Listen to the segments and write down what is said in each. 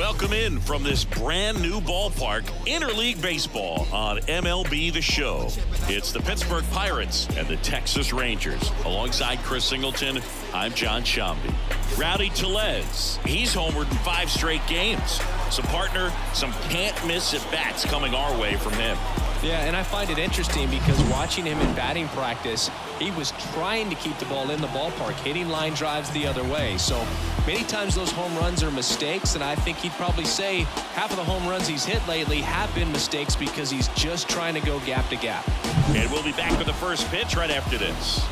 Welcome in from this brand new ballpark, Interleague Baseball on MLB The Show. It's the Pittsburgh Pirates and the Texas Rangers. Alongside Chris Singleton, I'm John Shambi. Rowdy Tellez, he's homered in 5 straight games. So partner, some can't-miss at-bats coming our way from him. Yeah, and I find it interesting because watching him in batting practice, he was trying to keep the ball in the ballpark, hitting line drives the other way. So many times those home runs are mistakes, and I think he'd probably say half of the home runs he's hit lately have been mistakes because he's just trying to go gap to gap. And we'll be back with the first pitch right after this.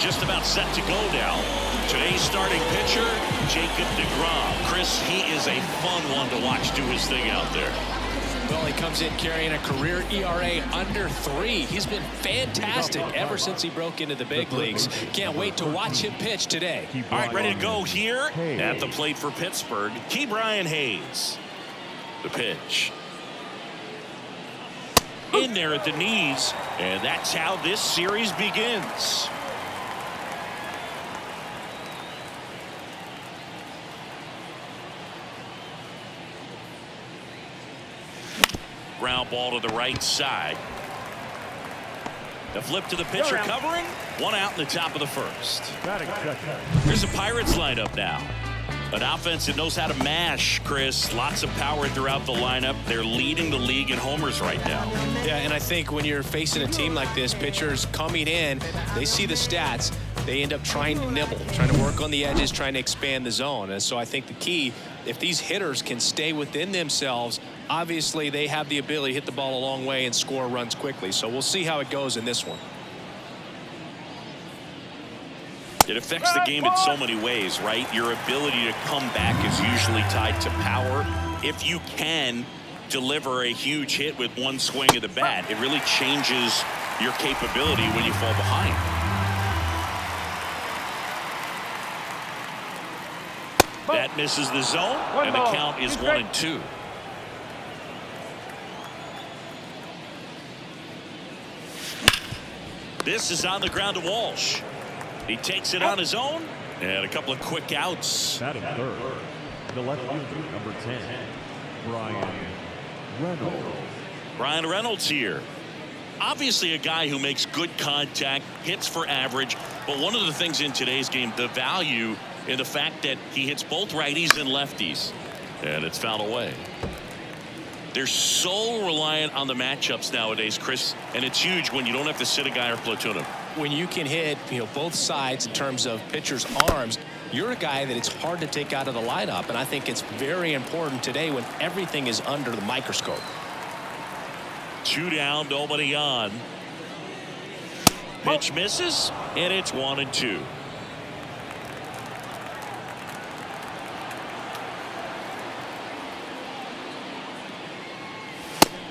Just about set to go now. Today's starting pitcher, Jacob deGrom. Chris, he is a fun one to watch do his thing out there. Well, he comes in carrying a career ERA under 3. He's been fantastic ever since he broke into the big leagues. Can't wait to watch him pitch today. All right, ready to go here at the plate for Pittsburgh. Ke'Bryan Hayes. The pitch. In there at the knees, and that's how this series begins. Ground ball to the right side. The flip to the pitcher covering. 1 out in the top of the first. Here's the Pirates lineup now. An offense that knows how to mash, Chris. Lots of power throughout the lineup. They're leading the league in homers right now. Yeah, and I think when you're facing a team like this, pitchers coming in, they see the stats. They end up trying to nibble, trying to work on the edges, trying to expand the zone. And so I think the key, if these hitters can stay within themselves, obviously they have the ability to hit the ball a long way and score runs quickly. So we'll see how it goes in this one. It affects the game in so many ways, right? Your ability to come back is usually tied to power. If you can deliver a huge hit with one swing of the bat, it really changes your capability when you fall behind. That misses the zone, and the count is 1-2. This is on the ground to Walsh. He takes it on his own, and a couple of quick outs. Batting third, the left fielder, number 10, Bryan Reynolds. Bryan Reynolds here. Obviously a guy who makes good contact, hits for average, but one of the things in today's game, the value in the fact that he hits both righties and lefties. And it's fouled away. They're so reliant on the matchups nowadays, Chris, and it's huge when you don't have to sit a guy or platoon him. When you can hit, both sides in terms of pitchers' arms, you're a guy that it's hard to take out of the lineup, and I think it's very important today when everything is under the microscope. 2 down, nobody on. Pitch misses, and it's 1-2.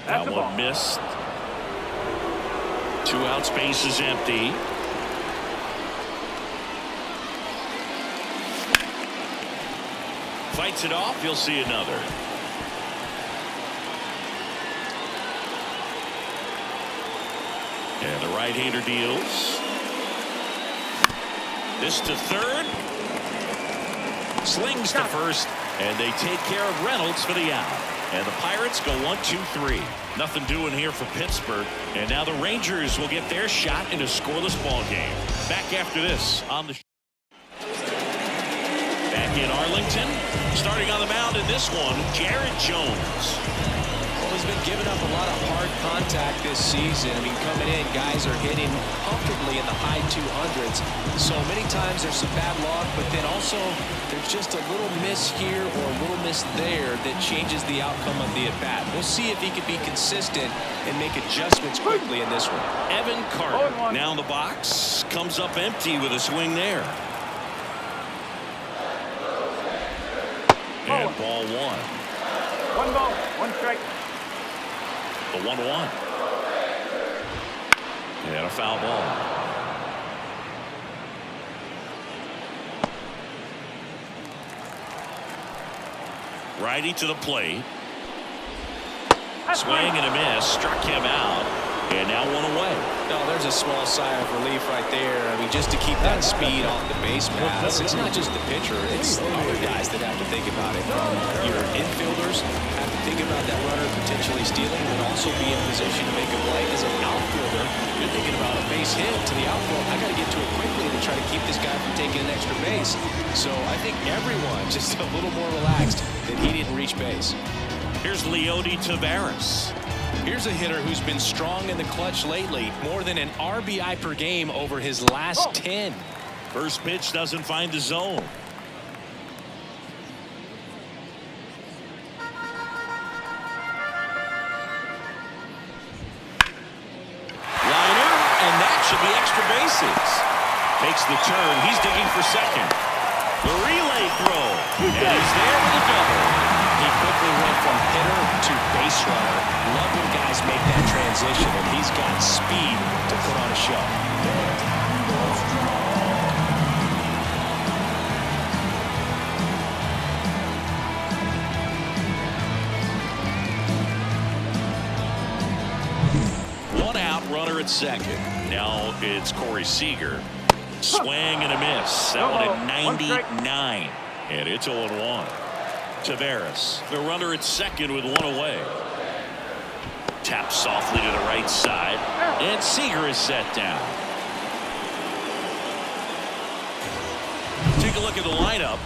That one missed. 2 out, space is empty. Fights it off, you'll see another. And the right-hander deals. This to third. Slings to first, and they take care of Reynolds for the out. And the Pirates go 1-2-3. Nothing doing here for Pittsburgh. And now the Rangers will get their shot in a scoreless ball game. Back after this on the back in Arlington. Starting on the mound in this one, Jared Jones. Well, he's been giving up a lot of hard contact this season. I mean, coming in, guys are hitting comfortably in the high 200s. So many times there's some bad luck, but then also there's just a little miss here or a little miss there that changes the outcome of the at-bat. We'll see if he can be consistent and make adjustments quickly in this one. Evan Carter now in the box, comes up empty with a swing there. And ball 1. 1 ball, 1 strike. The 1-1. And a foul ball. Righty to the plate. Swing and a miss. Struck him out. And now one away. No, there's a small sigh of relief right there. I mean, just to keep that speed off the base paths. It's not just the pitcher. It's the other guys that have to think about it. Your infielders have to think about that runner potentially stealing and also be in position to make a play. As an outfielder, you're thinking about a base hit to the outfield. I got to get to it quickly to try to keep this guy from taking an extra base. So I think everyone just a little more relaxed that he didn't reach base. Here's Leody Taveras. Here's a hitter who's been strong in the clutch lately, more than an RBI per game over his last 10. First pitch doesn't find the zone. Liner, and that should be extra bases. Takes the turn. He's digging for second. The relay throw, and he's there with a double. He quickly went from hitter to base runner. Love when guys make that transition, and he's got speed to put on a show. One out, runner at second. Now it's Corey Seager. Swing and a miss. That one at 99. And it's 0-1. Taveras, the runner at second with one away. Taps softly to the right side. And Seager is set down. Take a look at the lineup.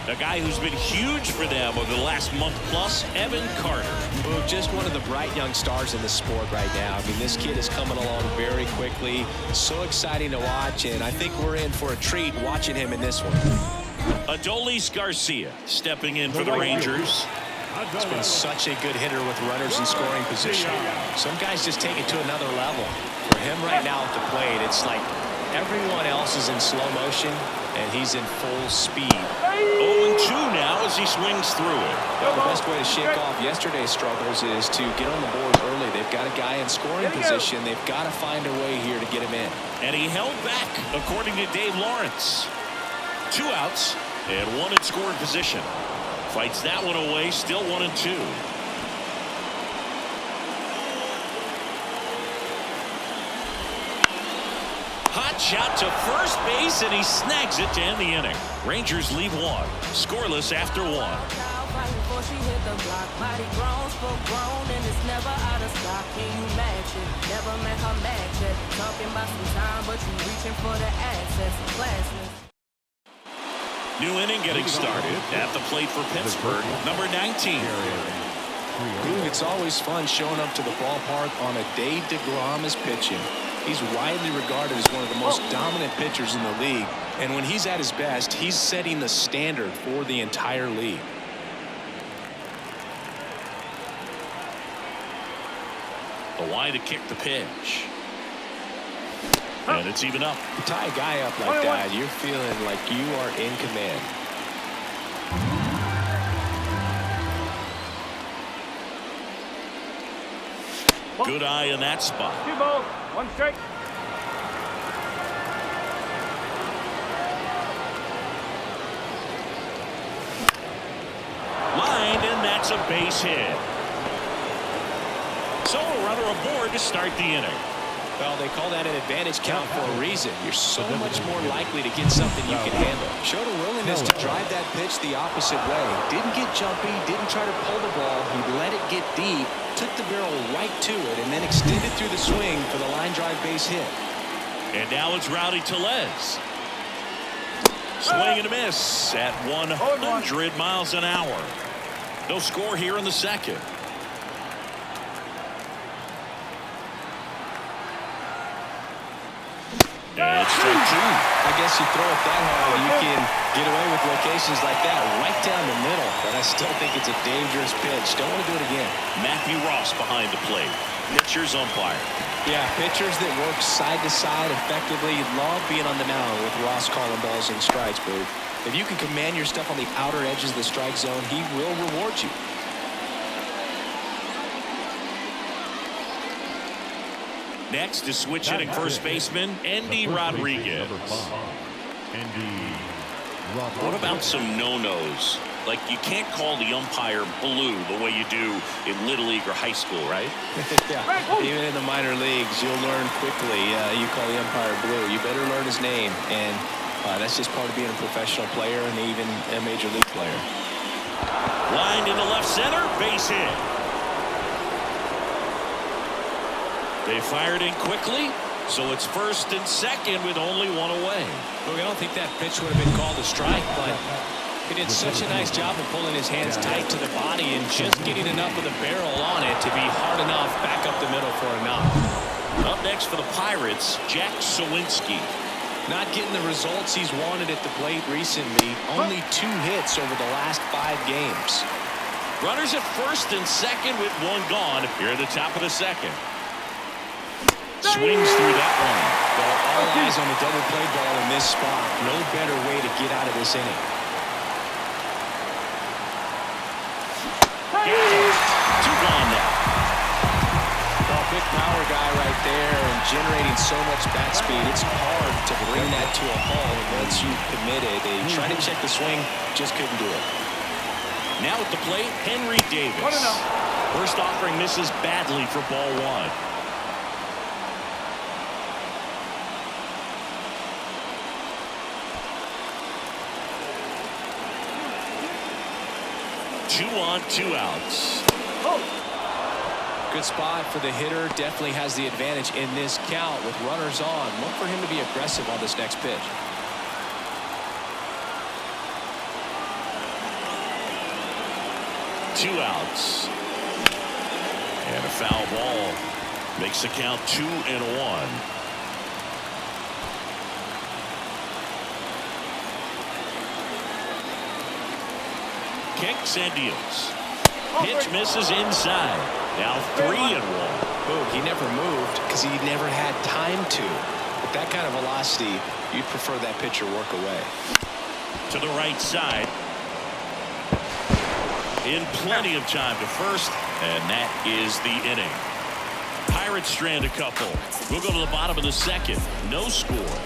A guy who's been huge for them over the last month plus, Evan Carter. Well, just one of the bright young stars in the sport right now. I mean, this kid is coming along very quickly. So exciting to watch, and I think we're in for a treat watching him in this one. Adolis Garcia stepping in for the Rangers. He's been such a good hitter with runners in scoring position. Some guys just take it to another level. For him right now at the plate, it's like everyone else is in slow motion, and he's in full speed. 0-2 now as he swings through it. Well, the best way to shake off yesterday's struggles is to get on the board early. They've got a guy in scoring position. They've got to find a way here to get him in. And he held back, according to Dave Lawrence. 2 outs and one in scoring position. Fights that one away, still 1-2. Hot shot to first base, and he snags it to end the inning. Rangers leave one, scoreless after 1. New inning getting started at the plate for Pittsburgh, number 19. It's always fun showing up to the ballpark on a day DeGrom is pitching. He's widely regarded as one of the most dominant pitchers in the league. And when he's at his best, he's setting the standard for the entire league. The wide to kick the pitch. And it's even up. You tie a guy up like that, you're feeling like you are in command. Good eye in that spot. 2 balls, 1 strike. Lined, and that's a base hit. So a runner aboard to start the inning. Well, they call that an advantage count for a reason. You're so much more likely to get something you can handle. Showed a willingness to drive that pitch the opposite way. Didn't get jumpy, didn't try to pull the ball. He let it get deep, took the barrel right to it, and then extended through the swing for the line drive base hit. And now it's Rowdy Tellez. Swing and a miss at 100 miles an hour. No score here in the second. And it's strike 2. I guess you throw it that hard, you can get away with locations like that right down the middle. But I still think it's a dangerous pitch. Don't want to do it again. Matthew Ross behind the plate. Pitcher's umpire. Yeah, pitchers that work side to side effectively love being on the mound with Ross calling balls and strikes, Boo. If you can command your stuff on the outer edges of the strike zone, he will reward you. Next is switch hitting first baseman Endy Rodriguez. What about some no-nos Like, you can't call the umpire blue the way you do in Little League or high school, right? Yeah. Even in the minor leagues, you'll learn quickly. You call the umpire blue. You better learn his name. And that's just part of being a professional player and even a major league player. Lined into left center, base hit. They fired in quickly, so it's first and second with only one away. Look, I don't think that pitch would have been called a strike, but he did such a nice job of pulling his hands tight to the body and just getting enough of the barrel on it to be hard enough back up the middle for a knock. Up next for the Pirates, Jack Sawinski. Not getting the results he's wanted at the plate recently. Only 2 hits over the last 5 games. Runners at first and second with one gone here at the top of the second. Swings through that one. Well, all eyes on the double play ball in this spot. No better way to get out of this inning. Two gone now. Well, big power guy right there and generating so much bat speed. It's hard to bring that to a halt once you've committed. They try to check the swing, just couldn't do it. Now at the plate, Henry Davis. First offering misses badly for ball 1. Two on, 2 outs. Good spot for the hitter. Definitely has the advantage in this count with runners on. Look for him to be aggressive on this next pitch. Two outs. And a foul ball. Makes the count 2-1. Kicks and deals. Pitch misses inside. Now 3-1. Oh, he never moved because he never had time to. With that kind of velocity, you'd prefer that pitcher work away. To the right side. In plenty of time to first, and that is the inning. Pirates strand a couple. We'll go to the bottom of the second. No score.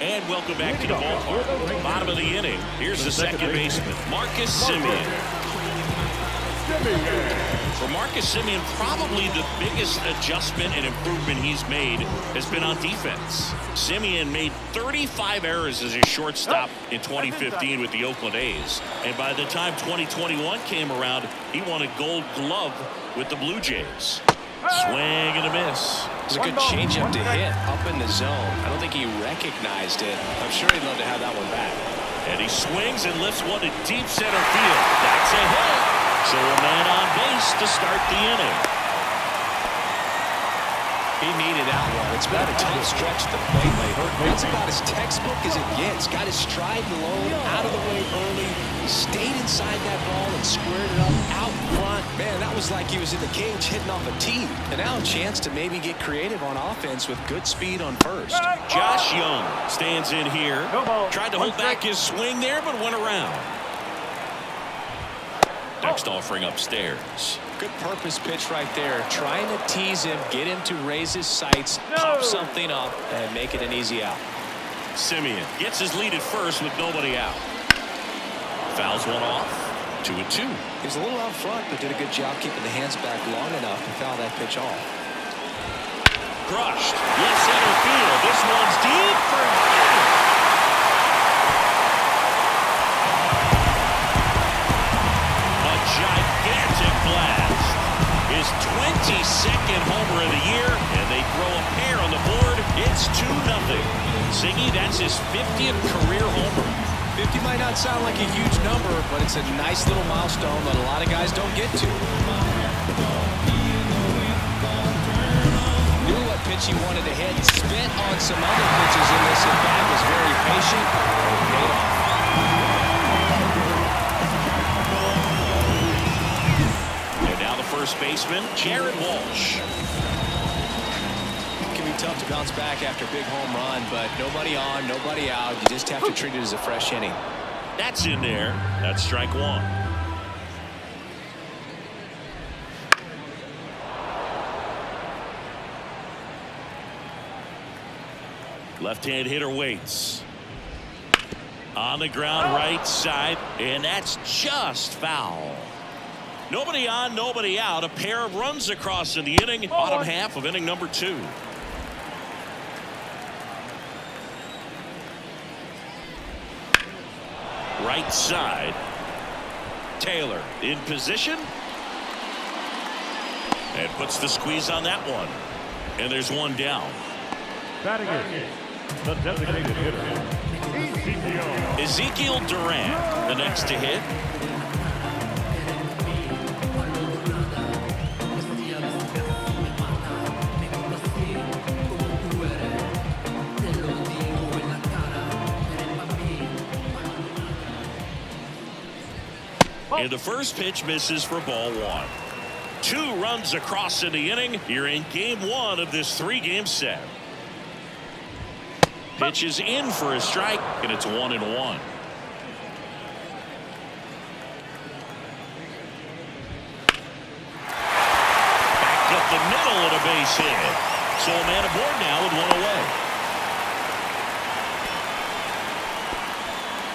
And welcome back to the ballpark. Bottom of the inning. Here's the second baseman, Marcus Semien. For Marcus Semien, probably the biggest adjustment and improvement he's made has been on defense. Semien made 35 errors as a shortstop in 2015 with the Oakland A's. And by the time 2021 came around, he won a Gold Glove with the Blue Jays. Swing and a miss. It was a good changeup to hit up in the zone. I don't think he recognized it. I'm sure he'd love to have that one back. And he swings and lifts one to deep center field. That's a hit. So a man on base to start the inning. He needed that one. It's been a tough stretch at the plate lately. That's about as textbook as it gets. Got his stride low, out of the way early, stayed inside that ball and squared it up out front. Man, that was like he was in the cage hitting off a tee. And now a chance to maybe get creative on offense with good speed on first. Josh Young stands in here. Tried to hold back his swing there, but went around. Next offering upstairs. Good purpose pitch right there. Trying to tease him, get him to raise his sights, pop something up, and make it an easy out. Semien gets his lead at first with nobody out. Fouls one off. 2-2. He was a little out front, but did a good job keeping the hands back long enough to foul that pitch off. Crushed. Left center field. This one's deep for a gigantic blast. His 22nd homer of the year, and they throw a pair on the board. It's 2-0. Siggy, that's his 50th career homer. 50 might not sound like a huge number, but it's a nice little milestone that a lot of guys don't get to. Knew what pitch he wanted to hit. Spent on some other pitches in this at bat. Was very patient. Paid off. And now the first baseman, Jared Walsh. It can be tough to bounce back after a big home run, but nobody on, nobody out. You just have to treat it as a fresh inning. That's in there. That's strike one. Left-hand hitter waits. On the ground right side, and that's just foul. Nobody on, nobody out. A pair of runs across in the inning. Bottom half of inning number 2. Right side. Taylor in position. And puts the squeeze on that one. And there's one down. Batting it, the designated hitter, Ezekiel Duran, the next to hit. And the first pitch misses for ball 1. 2 runs across in the inning. You're in game 1 of this 3-game set. Pitch is in for a strike, and it's 1-1. Back up the middle and a base hit. So a man aboard now with 1 away.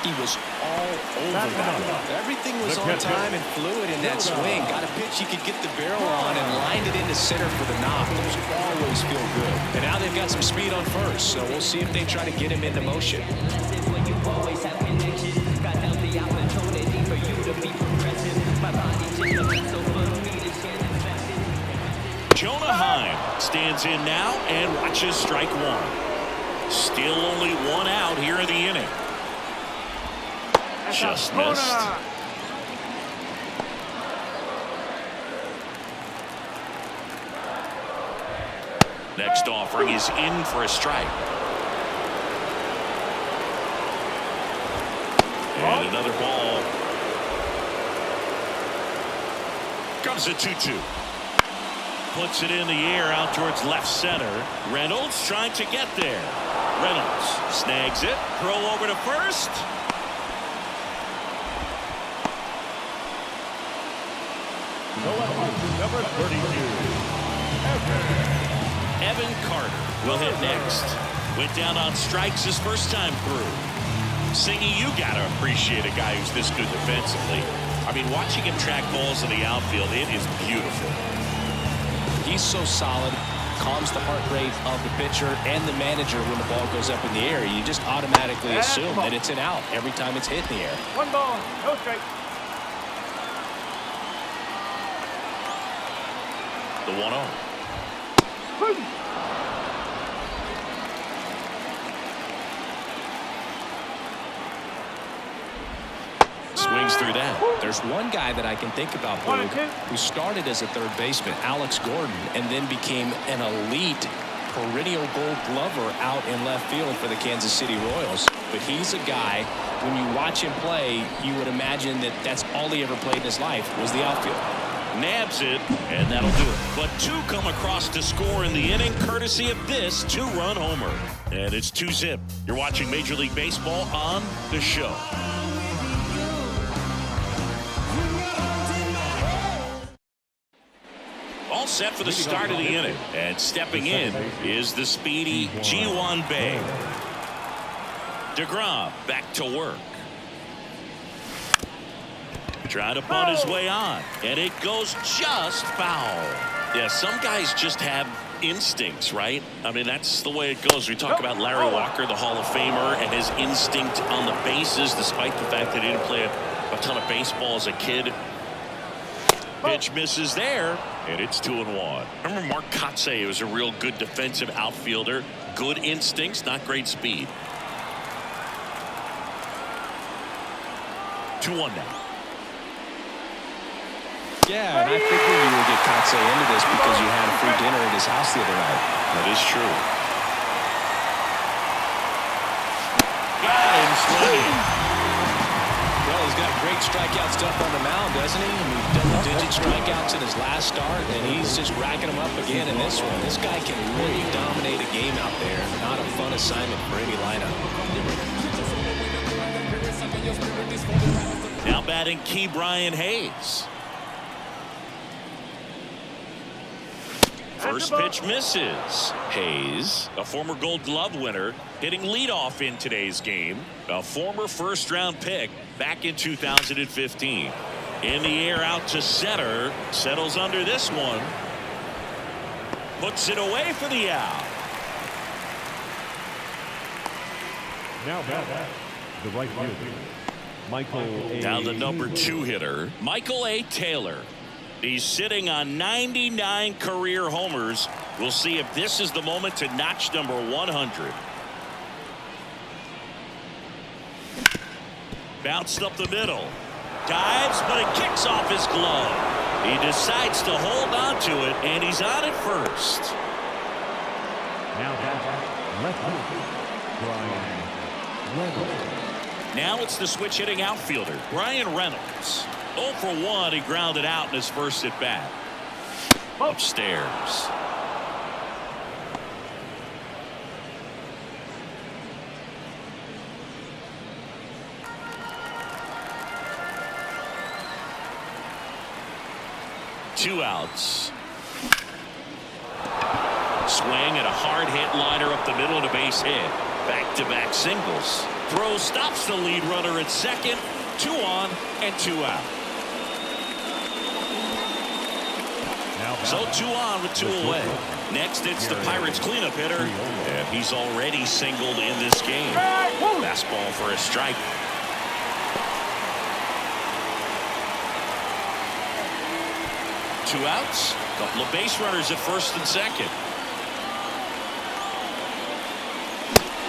He was all over that. Everything was on time and fluid in that swing. Got a pitch he could get the barrel on and lined it into center for the knock. Those always feel good. And now they've got some speed on first, so we'll see if they try to get him into motion. Jonah Heim stands in now and watches strike 1. Still only 1 out here in the inning. Just missed. Next offering is in for a strike. And another ball. Comes a 2-2. Puts it in the air out towards left center. Reynolds trying to get there. Reynolds snags it. Throw over to first. number 32. Evan Carter will hit next. Went down on strikes his first time through. Singy, you gotta appreciate a guy who's this good defensively. I mean, watching him track balls in the outfield, it is beautiful. He's so solid, calms the heart rate of the pitcher and the manager when the ball goes up in the air. You just automatically assume that it's an out every time it's hit in the air. 1 ball, no strike. The 1-0. Swings through that. There's one guy that I can think about, Boog, who started as a third baseman, Alex Gordon, and then became an elite perennial Gold Glover out in left field for the Kansas City Royals. But he's a guy, when you watch him play, you would imagine that that's all he ever played in his life was the outfield. Nabs it, and that'll do it. But 2 come across to score in the inning, courtesy of this 2-run homer. And it's 2-zip. You're watching Major League Baseball on The Show. All set for the start of the inning. And stepping in is the speedy Ji-Hwan Bae. DeGrom back to work. Trying to bunt his way on, and it goes just foul. Yeah, some guys just have instincts, right? I mean, that's the way it goes. We talk about Larry Walker, the Hall of Famer, and his instinct on the bases, despite the fact that he didn't play a ton of baseball as a kid. Pitch misses there, and it's 2-1. I remember Mark Kotsay was a real good defensive outfielder. Good instincts, not great speed. 2-1 now. Yeah, and I figured you would get Kotsay into this because you had a free dinner at his house the other night. That is true. Got him swinging. Well, he's got great strikeout stuff on the mound, doesn't he? I mean, double-digit strikeouts in his last start, and he's just racking them up again in this one. This guy can really dominate a game out there. Not a fun assignment for any lineup. Now batting Key Brian Hayes. First pitch misses. Hayes, a former Gold Glove winner, hitting leadoff in today's game. A former first-round pick back in 2015. In the air out to center. Settles under this one. Puts it away for the out. Now back, the right fielder, Michael A. Now the number 2 hitter, Michael A. Taylor. He's sitting on 99 career homers. We'll see if this is the moment to notch number 100. Bounced up the middle. Dives, but it kicks off his glove. He decides to hold on to it, and he's on at first. Now back, left fielder, Brian Reynolds. Now it's the switch hitting outfielder, Brian Reynolds. 0 for 1, he grounded out in his first at bat. Upstairs. Two outs. Swing and a hard hit liner up the middle and a base hit. Back-to-back singles. Throw stops the lead runner at second. 2 on and 2 out. So 2 on with 2 away. Next, it's the Pirates cleanup hitter. And he's already singled in this game. Fastball for a strike. Two outs. Couple of base runners at first and second.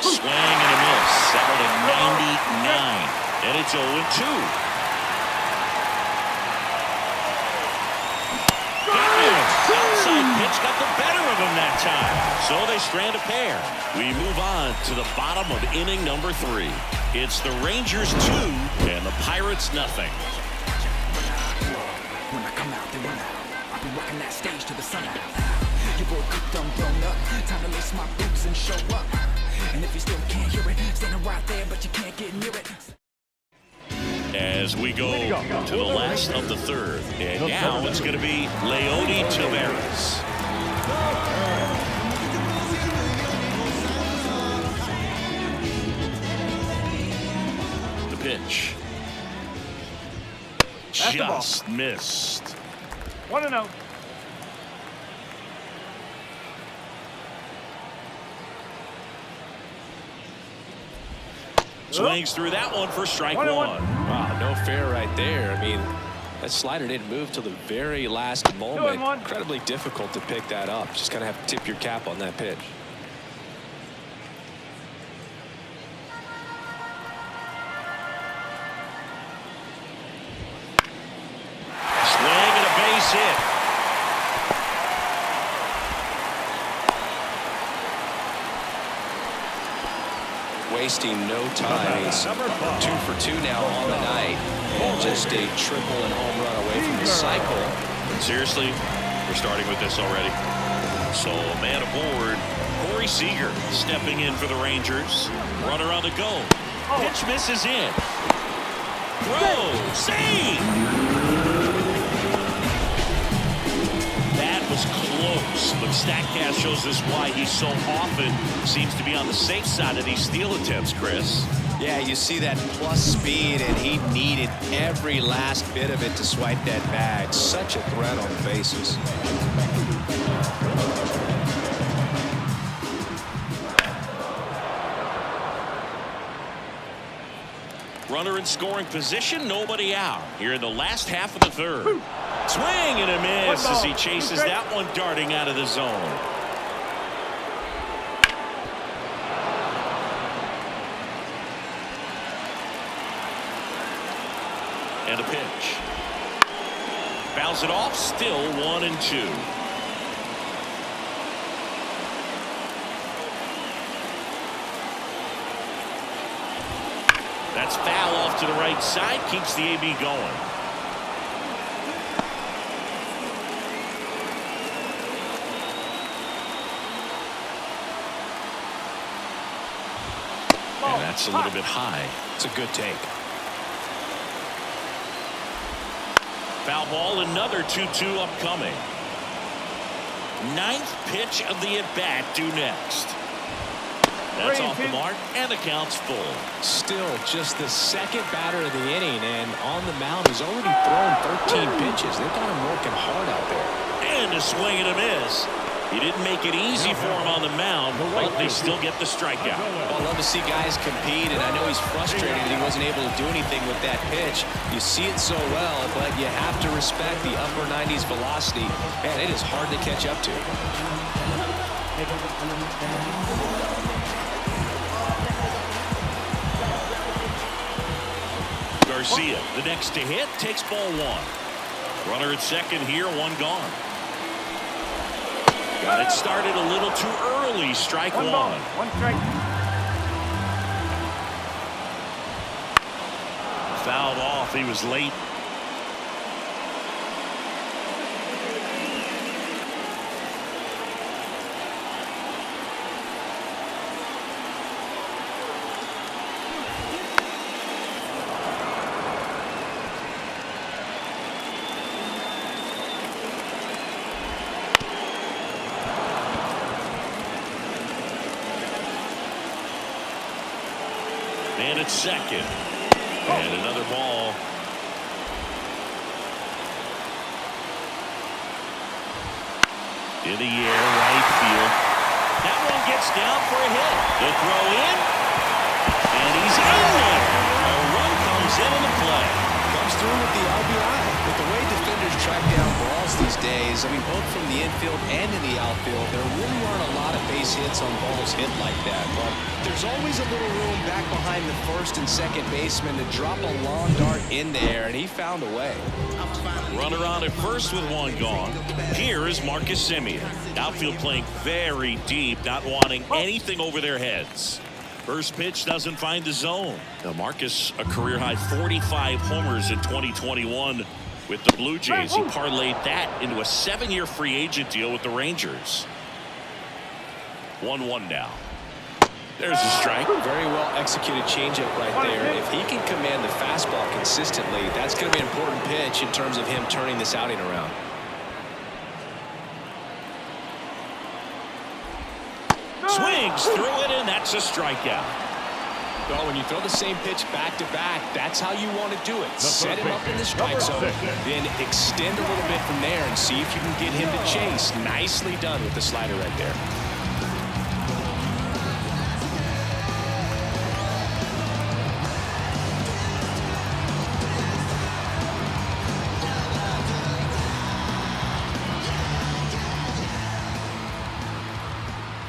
Swing and a miss. Settled at 99. And it's 0-2. Outside pitch got the better of him that time. So they strand a pair. We move on to the bottom of inning number 3. It's the Rangers 2 and the Pirates nothing. When I come out, they run out. I'll be rocking that stage to the sun out. Your boy cooked, I'm blown up. Time to lace my boots and show up. And if you still can't hear it, standing right there, but you can't get near it. As we go to the last of the 3rd. And now it's going to be Leody Taveras. The pitch. Just missed. 1-0. Swings through that one for strike 1. Wow, no fair right there. I mean, that slider didn't move till the very last moment. Incredibly difficult to pick that up. Just kind of have to tip your cap on that pitch. Swing and a base hit. Wasting no time. He's 2 for 2 now on the night. And just a triple and home run away from the cycle. Seriously, we're starting with this already. So a man aboard, Corey Seager stepping in for the Rangers. Runner on the go. Pitch misses in. Throw. Save. That was close, but StatCast shows us why he so often seems to be on the safe side of these steal attempts, Chris. Yeah, you see that plus speed, and he needed every last bit of it to swipe that bag. Such a threat on the bases. Runner in scoring position, nobody out. Here in the last half of the 3rd. Swing and a miss as he chases that one darting out of the zone. And a pitch. Fouls it off, still 1-2. That's foul off to the right side, keeps the AB going. And that's a little bit high. It's a good take. Foul ball, another 2-2 upcoming. Ninth pitch of the at-bat due next. That's off the mark, and the count's full. Still just the second batter of the inning, and on the mound, he's already thrown 13 pitches. They've got him working hard out there. And a swing and a miss. He didn't make it easy for him on the mound, but they still get the strikeout. Well, I love to see guys compete, and I know he's frustrated that he wasn't able to do anything with that pitch. You see it so well, but you have to respect the upper 90s velocity. Man, it is hard to catch up to. Garcia, the next to hit, takes ball one. Runner at second here, one gone. Got it started a little too early. Strike one. One strike. Fouled off. He was late. Man at second. And another ball. In the air, right field. That one gets down for a hit. The throw in. And he's in there. A run comes in on the play. Comes through with the RBI. With the way defenders track down balls these days, I mean, both from the infield and in the outfield, there really aren't a lot of base hits on balls hit like that. But there's always a little room back behind the first and second baseman to drop a long dart in there, and he found a way. Runner on at first with one gone. Here is Marcus Semien. Outfield playing very deep, not wanting anything over their heads. First pitch doesn't find the zone. Now Marcus, a career-high 45 homers in 2021 with the Blue Jays. He parlayed that into a 7-year free agent deal with the Rangers. 1-1 now. There's a strike. Very well executed changeup right there. If he can command the fastball consistently, that's going to be an important pitch in terms of him turning this outing around. Swings through it, and that's a strikeout. Well, when you throw the same pitch back to back, that's how you want to do it. Set him up in the strike zone, then extend a little bit from there and see if you can get him to chase. Nicely done with the slider right there.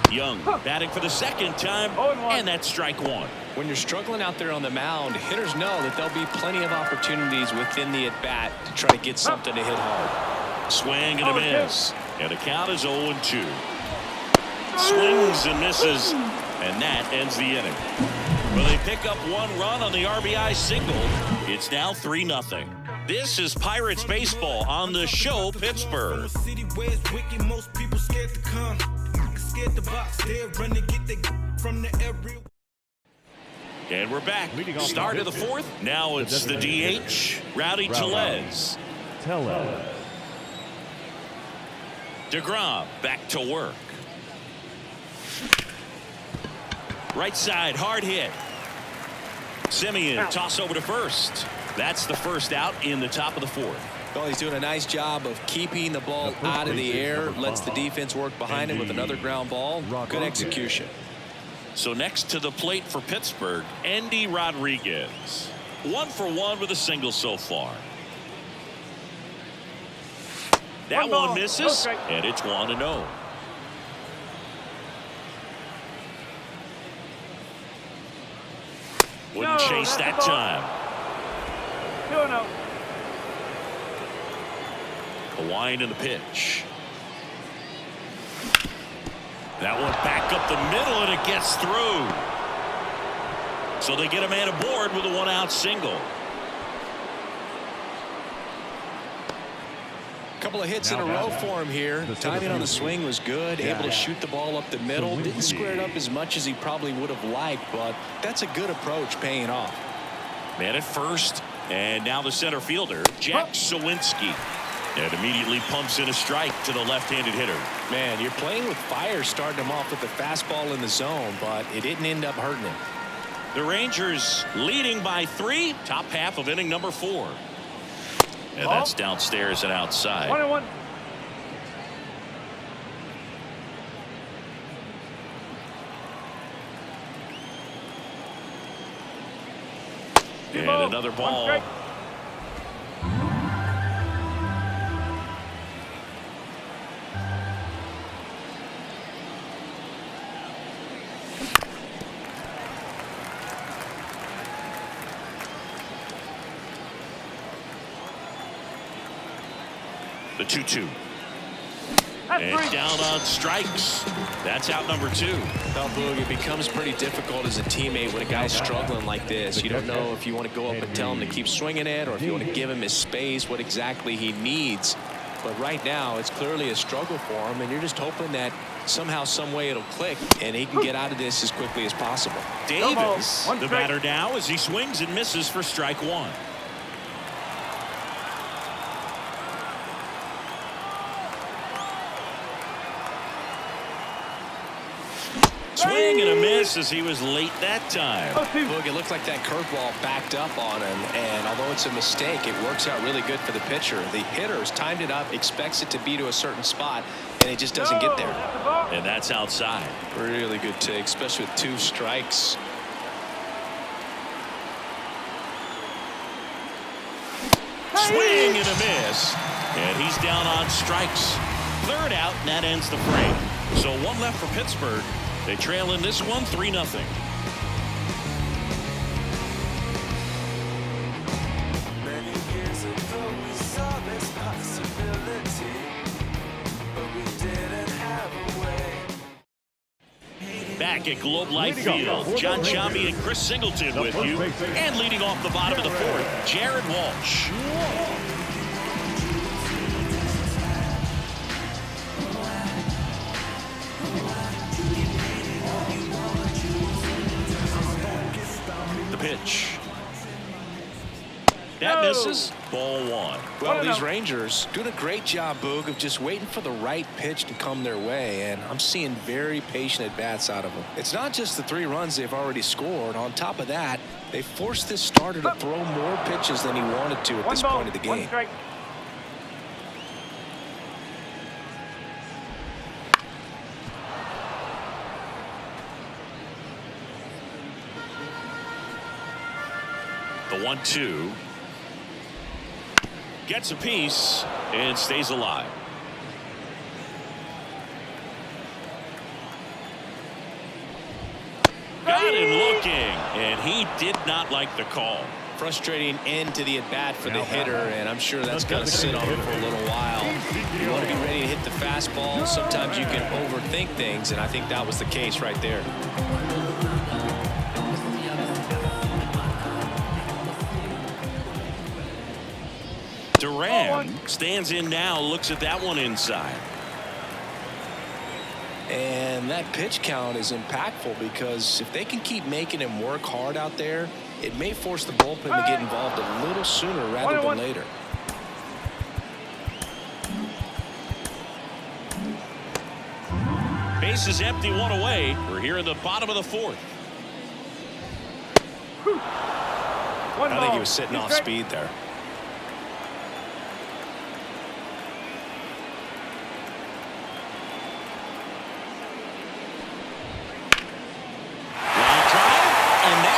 Young batting for the second time, and that's strike one. When you're struggling out there on the mound, hitters know that there'll be plenty of opportunities within the at-bat to try to get something to hit hard. Swing and a miss. And the count is 0-2. Swings and misses, and that ends the inning. Well, they pick up one run on the RBI single. It's now 3-0. This is Pirates baseball on the show Pittsburgh. And we're back. Start of the fourth. Now it's the DH, Rowdy Tellez. DeGrom back to work. Right side, hard hit. Semien toss over to first. That's the first out in the top of the fourth. Well, he's doing a nice job of keeping the ball out of the air. Lets the defense work behind him with another ground ball. Good execution. So next to the plate for Pittsburgh, Andy Rodriguez. 1 for 1 with a single so far. That one misses, and it's 1-0. Wouldn't chase that time. 2-0. A wind in the pitch. That one back up the middle, and it gets through. So they get a man aboard with a 1-out single. Couple of hits in a row for him here. Timing on the swing was good. Able to shoot the ball up the middle. Didn't square it up as much as he probably would have liked, but that's a good approach, paying off. Man at first, and now the center fielder, Jack Sawinski. And immediately pumps in a strike to the left-handed hitter. Man, you're playing with fire starting him off with the fastball in the zone, but it didn't end up hurting him. The Rangers leading by 3, top half of inning number 4. And that's downstairs and outside. 1-1. And another ball. The 2-2. And down on strikes. That's out number 2. Well, Boog, it becomes pretty difficult as a teammate when a guy's struggling like this. You don't know if you want to go up and tell him to keep swinging it or if you want to give him his space, what exactly he needs. But right now, it's clearly a struggle for him, and you're just hoping that somehow, some way it'll click, and he can get out of this as quickly as possible. Davis, the batter now, as he swings and misses for strike 1. Swing and a miss as he was late that time. Look, it looked like that curveball backed up on him, and although it's a mistake, it works out really good for the pitcher. The hitter's timed it up, expects it to be to a certain spot, and it just doesn't get there. And that's outside. Really good take, especially with 2 strikes. Swing and a miss. And he's down on strikes. 3rd out, and that ends the frame. So 1 left for Pittsburgh. They trail in this one 3-0. Many years ago we saw this possibility, but we didn't have a way. Back at Globe Life Field, John Chambi and Chris Singleton with you. And leading off the bottom of the 4th, Jared Walsh. Pitch. That misses. Ball 1. Well, these Rangers doing a great job, Boog, of just waiting for the right pitch to come their way, and I'm seeing very patient at-bats out of them. It's not just the 3 runs they've already scored. On top of that, they forced this starter to throw more pitches than he wanted to at this point of the game. The 1-2. Gets a piece and stays alive. Got him looking, and he did not like the call. Frustrating end to the at-bat for the hitter, and I'm sure that's going to sit on him for a little while. You want to be ready to hit the fastball. Sometimes you can overthink things, and I think that was the case right there. Duran stands in now, looks at that one inside. And that pitch count is impactful because if they can keep making him work hard out there, it may force the bullpen to get involved a little sooner rather than later. Base is empty, 1 away. We're here in the bottom of the 4th. I think he was sitting off speed there.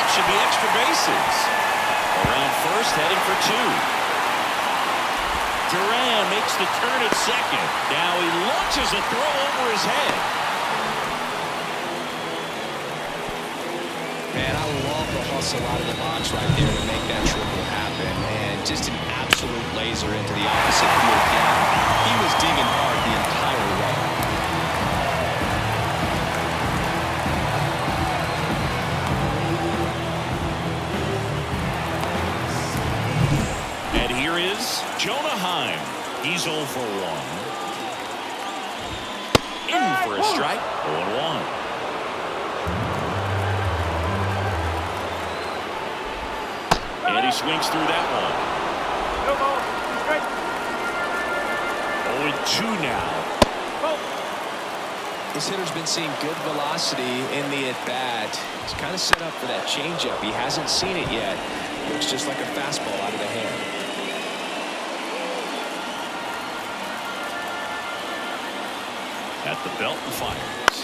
Should be extra bases. Around first, heading for 2. Duran makes the turn at second. Now he launches a throw over his head. Man, I love the hustle out of the box right there to make that triple happen. And just an absolute laser into the opposite field gap. He was digging hard the entire way. Jonah Heim. He's 0 for 1. In for a strike. 0-1. And he swings through that one. 0-2 now. This hitter's been seeing good velocity in the at-bat. He's kind of set up for that changeup. He hasn't seen it yet. Looks just like a fastball out of the hand. At the belt and fires.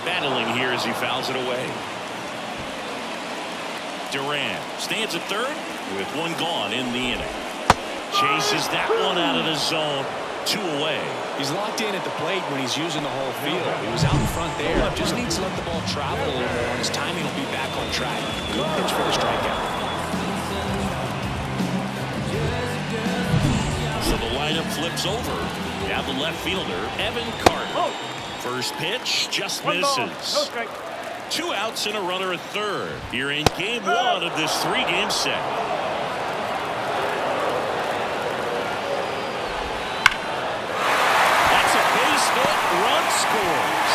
Battling here as he fouls it away. Duran stands at third with one gone in the inning. Chases that one out of the zone. 2 away. He's locked in at the plate when he's using the whole field. He was out in front there. Just needs to let the ball travel a little more, and his timing will be back on track. Good pitch for the strikeout. So the lineup flips over. Now the left fielder, Evan Carter. First pitch just misses. No strike. 2 outs and a runner at third. You're in game 1 of this 3-game set. That's a base hit. Run scores.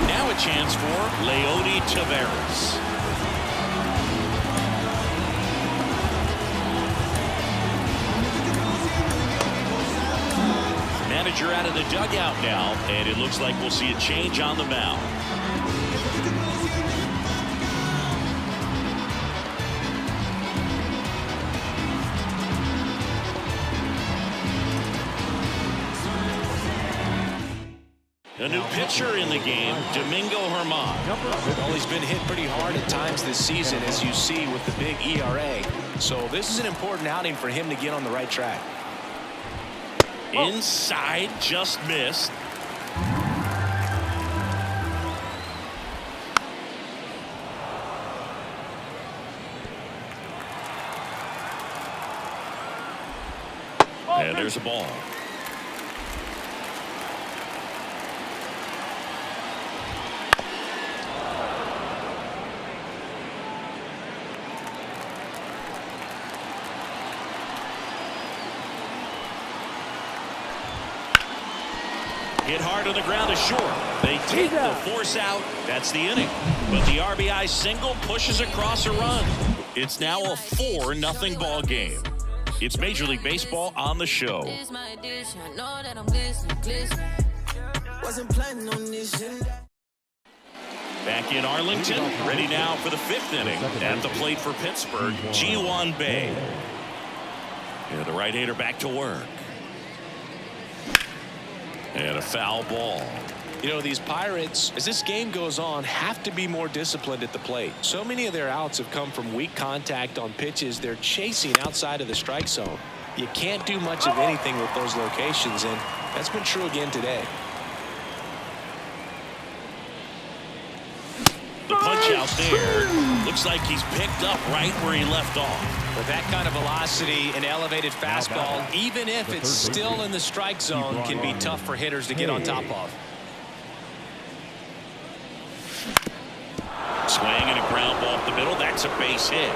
Now a chance for Leody Taveras. Manager out of the dugout now, and it looks like we'll see a change on the mound. A new pitcher in the game, Domingo Herman. Well, he's been hit pretty hard at times this season, as you see with the big ERA. So this is an important outing for him to get on the right track. Inside, just missed. And there's a ball. Hit hard on the ground is short. They take the force out. That's the inning. But the RBI single pushes across a run. It's now a 4-0 ball game. It's Major League Baseball on the show. Back in Arlington, ready now for the 5th inning. At the plate for Pittsburgh, Ji-Hwan Bae. And the right-hander back to work. And a foul ball. You know, these Pirates, as this game goes on, have to be more disciplined at the plate. So many of their outs have come from weak contact on pitches they're chasing outside of the strike zone. You can't do much of anything with those locations, and that's been true again today. The punch out there. Looks like he's picked up right where he left off. With that kind of velocity, an elevated fastball, even if it's still in the strike zone, can be tough for hitters to get on top of. Swing and a ground ball up the middle. That's a base hit.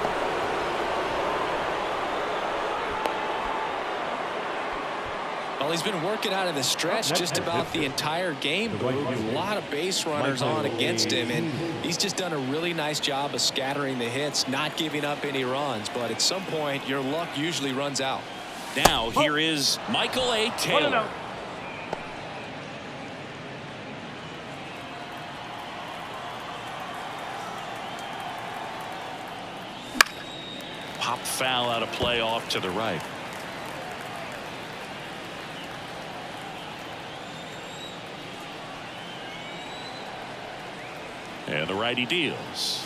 Well, he's been working out of the stretch just about the entire game. A lot of base runners on against him, and he's just done a really nice job of scattering the hits, not giving up any runs. But at some point, your luck usually runs out. Now here is Michael A. Taylor. Pop foul out of play off to the right. And the righty deals.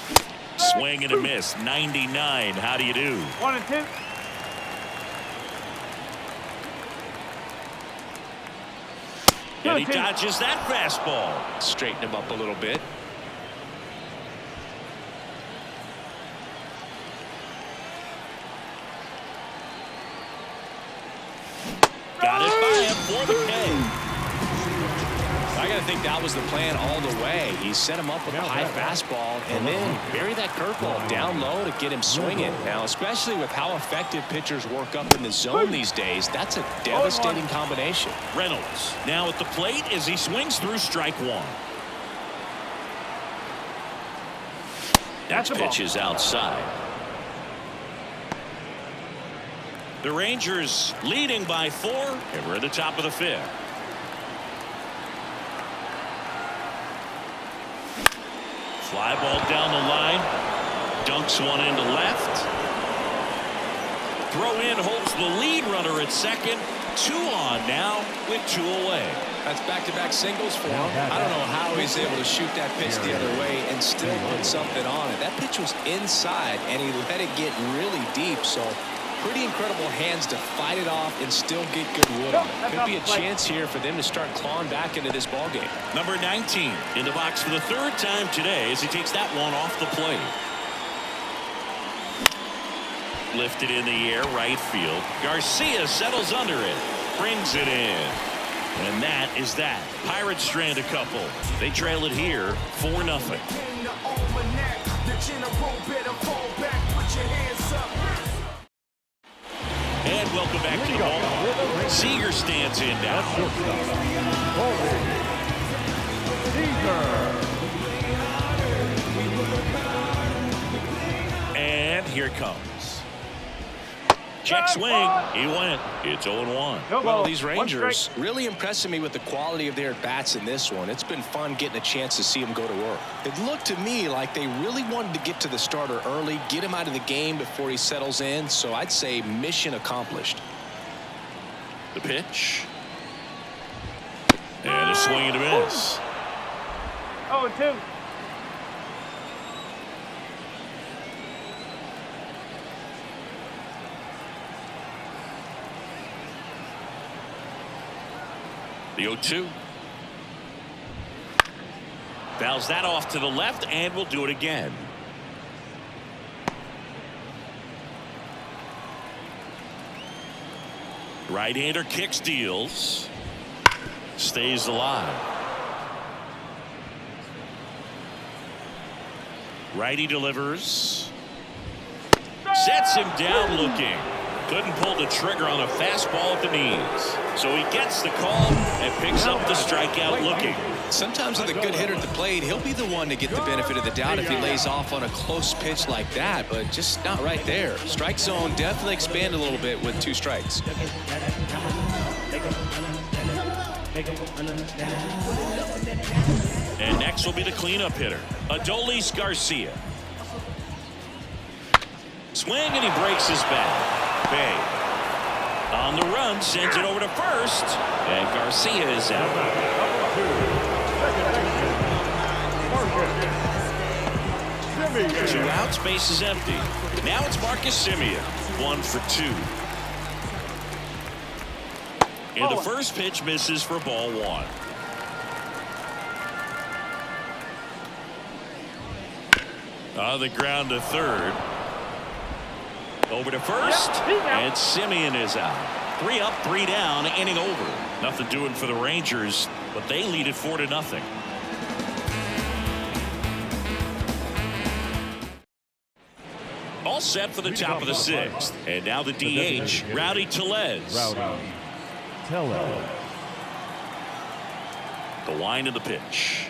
Swing and a miss. 99. How do you do? 1-2. And he dodges that fastball. Straighten him up a little bit. Got it by him for the K. I got to think that was the plan all the way. He set him up with a high fastball and then bury that curveball down low to get him swinging. Now, especially with how effective pitchers work up in the zone these days, that's a devastating combination. Reynolds now at the plate as he swings through strike one. Next pitch is outside. The Rangers leading by 4, and we're at the top of the 5th. Fly ball down the line. Dunks one into left. Throw in holds the lead runner at second. 2 on now with 2 away. That's back-to-back singles for him. I don't know how he's able to shoot that pitch the other way and still put something on it. That pitch was inside, and he let it get really deep. So pretty incredible hands to fight it off and still get good wood on it. Could be a chance here for them to start clawing back into this ball game. Number 19 in the box for the 3rd time today as he takes that one off the plate. Lifted in the air, right field. Garcia settles under it, brings it in. And that is that. Pirates strand a couple. They trail it here 4-0. And welcome back to the ball. Seager stands in now. And here it comes. Check swing. He went. It's 0-1. Well, these Rangers really impressing me with the quality of their at-bats in this one. It's been fun getting a chance to see them go to work. It looked to me like they really wanted to get to the starter early, get him out of the game before he settles in. So I'd say mission accomplished. The pitch. And a swing and a miss. 0-2. The 0-2. Fouls that off to the left, and we'll do it again. Right-hander kicks, deals. Stays alive. Righty delivers. Sets him down looking. Couldn't pull the trigger on a fastball at the knees. So he gets the call and picks up the strikeout looking. Sometimes with a good hitter at the plate, he'll be the one to get the benefit of the doubt if he lays off on a close pitch like that, but just not right there. Strike zone definitely expand a little bit with 2 strikes. And next will be the cleanup hitter, Adolis Garcia. Swing, and he breaks his bat. Bay on the run, sends it over to first, and Garcia is out. 2 outs, base is empty. Now it's Marcus Semien, 1 for 2. And the first pitch misses for ball 1. On the ground to third. Over to first, and Semien is out. 3 up, 3 down, inning over. Nothing doing for the Rangers, but they lead it 4-0. All set for the top of the 6th. And now the DH, Rowdy Tellez. The wind of the pitch.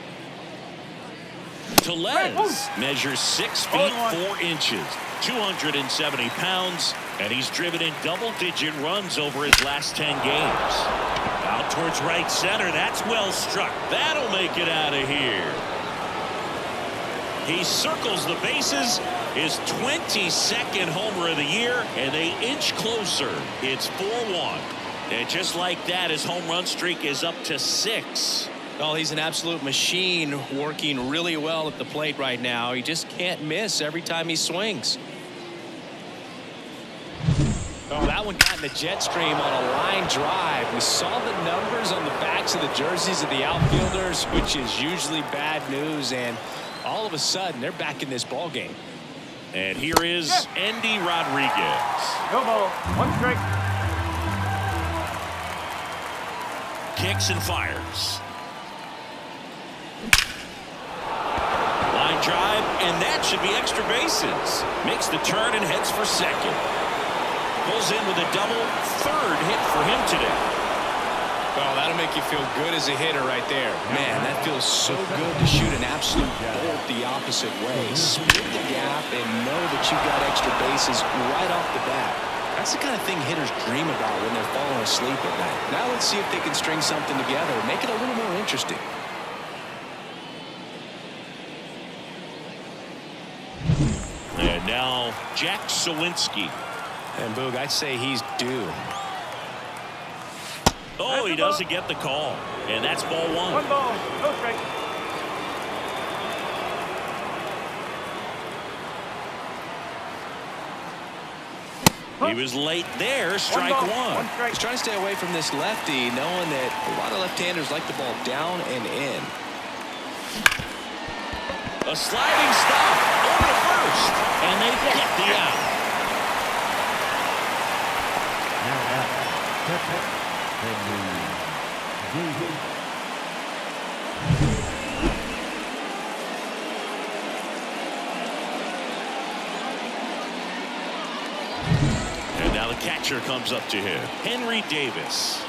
Tellez measures 6 feet 4 inches, 270 pounds, and he's driven in double-digit runs over his last 10 games. Out towards right center. That's well struck. That'll make it out of here. He circles the bases. His 22nd homer of the year, and they inch closer. It's 4-1. And just like that, his home run streak is up to 6. Well, he's an absolute machine, working really well at the plate right now. He just can't miss every time he swings. Oh, that one got in the jet stream on a line drive. We saw the numbers on the backs of the jerseys of the outfielders, which is usually bad news, and all of a sudden they're back in this ball game. And here is Endy Rodriguez. No ball. 1 strike. Kicks and fires. Line drive, and that should be extra bases. Makes the turn and heads for second. Pulls in with a double, 3rd hit for him today. Well, that'll make you feel good as a hitter right there. Man, that feels so good to shoot an absolute bolt the opposite way. Split the gap and know that you've got extra bases right off the bat. That's the kind of thing hitters dream about when they're falling asleep at night. Now let's see if they can string something together and make it a little more interesting. And now Jack Sawinski. And Boog, I'd say he's due. Oh, he doesn't get the call. And that's ball one. One ball, no strike. He was late there. Strike one. Strike. He's trying to stay away from this lefty, knowing that a lot of left-handers like the ball down and in. A sliding stop over to first. And they get the out. Now at catcher, Henry Davis. And now the catcher comes up to him. Henry Davis.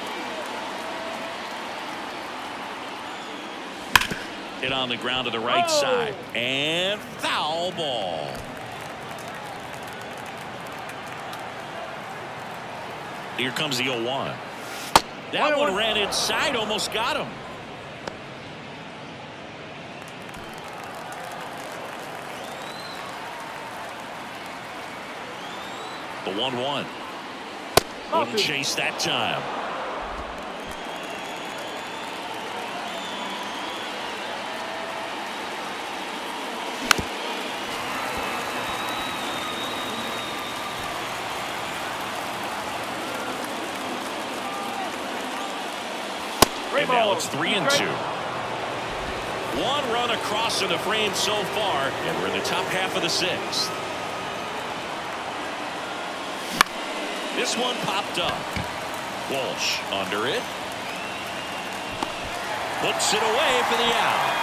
Hit on the ground to the right side. And foul ball. Here comes the 0-1. That one ran inside, almost got him. The 1-1. Wouldn't chase that time. And now it's 3-2. One run across in the frame so far, and we're in the top half of the sixth. This one popped up. Walsh under it. Puts it away for the out.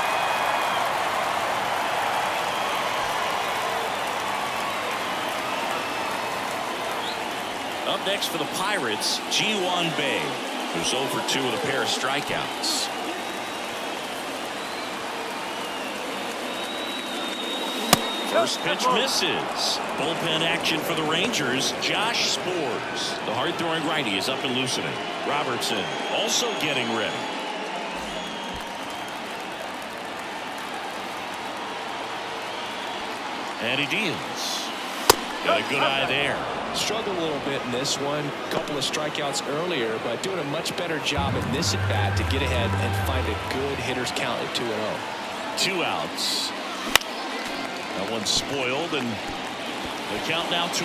Up next for the Pirates, Ji-Hwan Bae, who's 0 for 2 with a pair of strikeouts. First pitch misses. Bullpen action for the Rangers. Josh Spores, the hard-throwing righty, is up and loosening. Robertson also getting ready. And he deals. Got a good eye there. Struggled a little bit in this one. A couple of strikeouts earlier, but doing a much better job in this at-bat to get ahead and find a good hitter's count at 2-0. 2 outs. That one's spoiled, and the count now 2-1.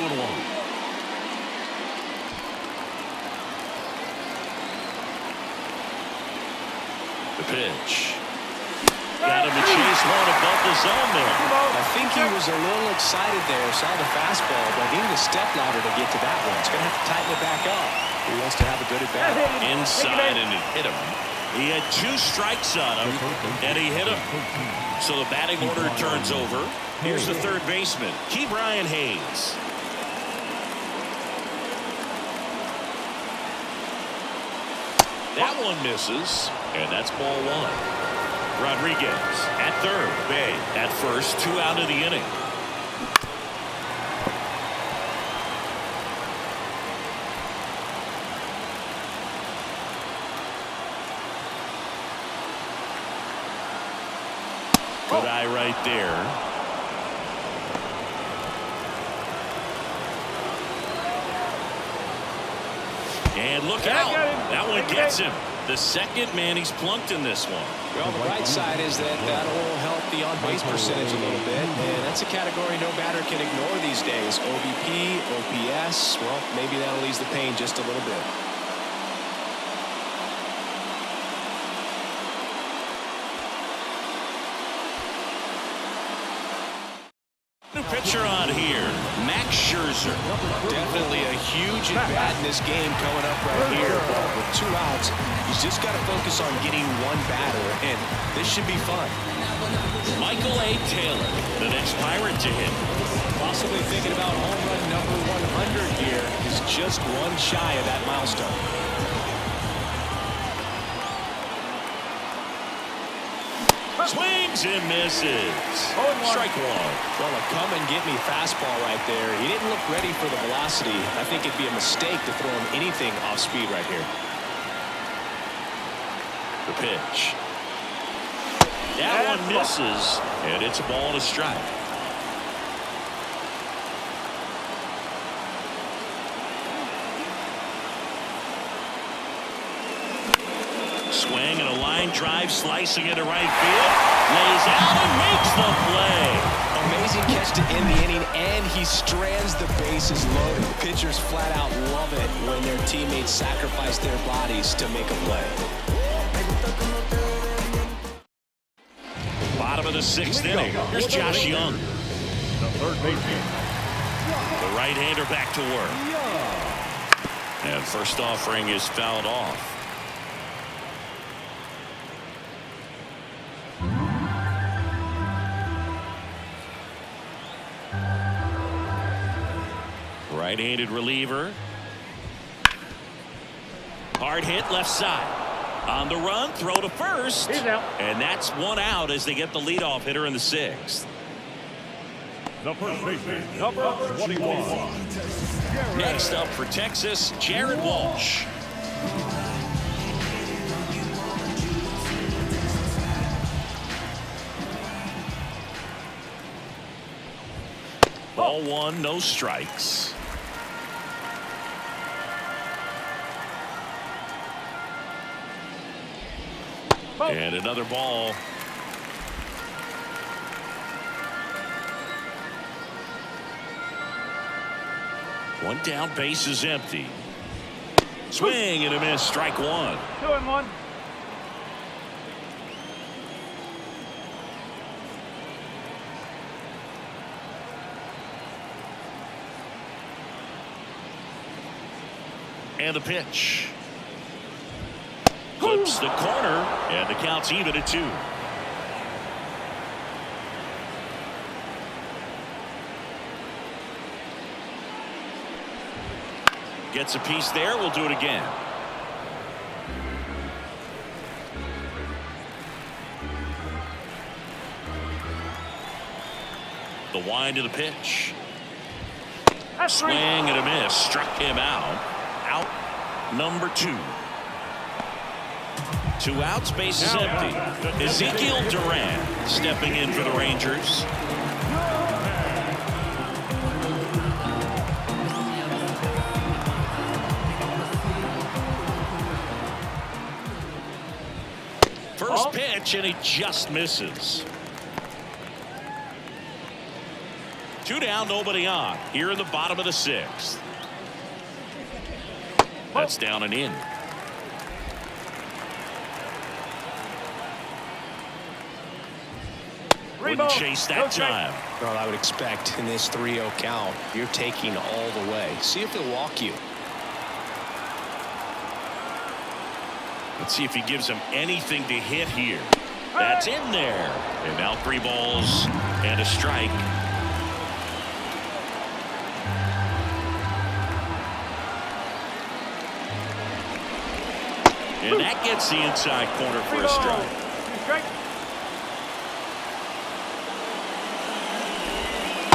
The pitch. Got him to chase one above the zone there. I think he was a little excited there, saw the fastball, but needed a step ladder to get to that one. He's going to have to tighten it back up. He wants to have a good at-bat. Inside, and it hit him. He had 2 strikes on him, and he hit him. So the batting order turns over. Here's the third baseman, Ke'Bryan Hayes. That one misses, and that's ball 1. Rodriguez at third, Bae at first, 2 out of the inning. Good eye right there. And look out. That one gets him. The second man he's plunked in this one. Well, the bright side is that that'll help the on-base percentage a little bit, and that's a category no batter can ignore these days. OBP, OPS, well, maybe that'll ease the pain just a little bit. New pitcher on here, Max Scherzer. Definitely a huge at-bat in this game coming up right here. But with 2 outs, he's just got to focus on getting 1 batter, and this should be fun. Michael A. Taylor, the next Pirate to hit. Possibly thinking about home run number 100 here. He's just 1 shy of that milestone. Swings and misses. Strike one. Well, a come-and-get-me fastball right there. He didn't look ready for the velocity. I think it'd be a mistake to throw him anything off speed right here. The pitch. That one misses, and it's a ball and a strike. Swing and a line drive, slicing into right field. Lays out and makes the play. Amazing catch to end the inning, and he strands the bases loaded. Pitchers flat out love it when their teammates sacrifice their bodies to make a play. Bottom of the sixth inning. Here's Josh Young. The third baseman. The right-hander back to work. And first offering is fouled off. Right-handed reliever. Hard hit left side. On the run, throw to first. He's out. And that's one out as they get the leadoff hitter in the sixth. The first baseman, number 21. Next up for Texas, Jared Walsh. Ball one, no strikes. And another ball. One down, base is empty. Swing and a miss, strike one. 2-1. And the pitch. Clips the corner, and the count's even at 2. Gets a piece there. We'll do it again. The wind of the pitch. Swing and a miss. Struck him out. Out number 2. 2 outs, base is empty. Ezekiel Duran stepping in for the Rangers. First pitch, and he just misses. 2 down, nobody on. Here in the bottom of the 6th. That's down and in. Wouldn't chase that time. Well, I would expect in this 3-0 count, you're taking all the way. See if he'll walk you. Let's see if he gives him anything to hit here. That's in there. And now 3 balls and a strike. And that gets the inside corner for a strike.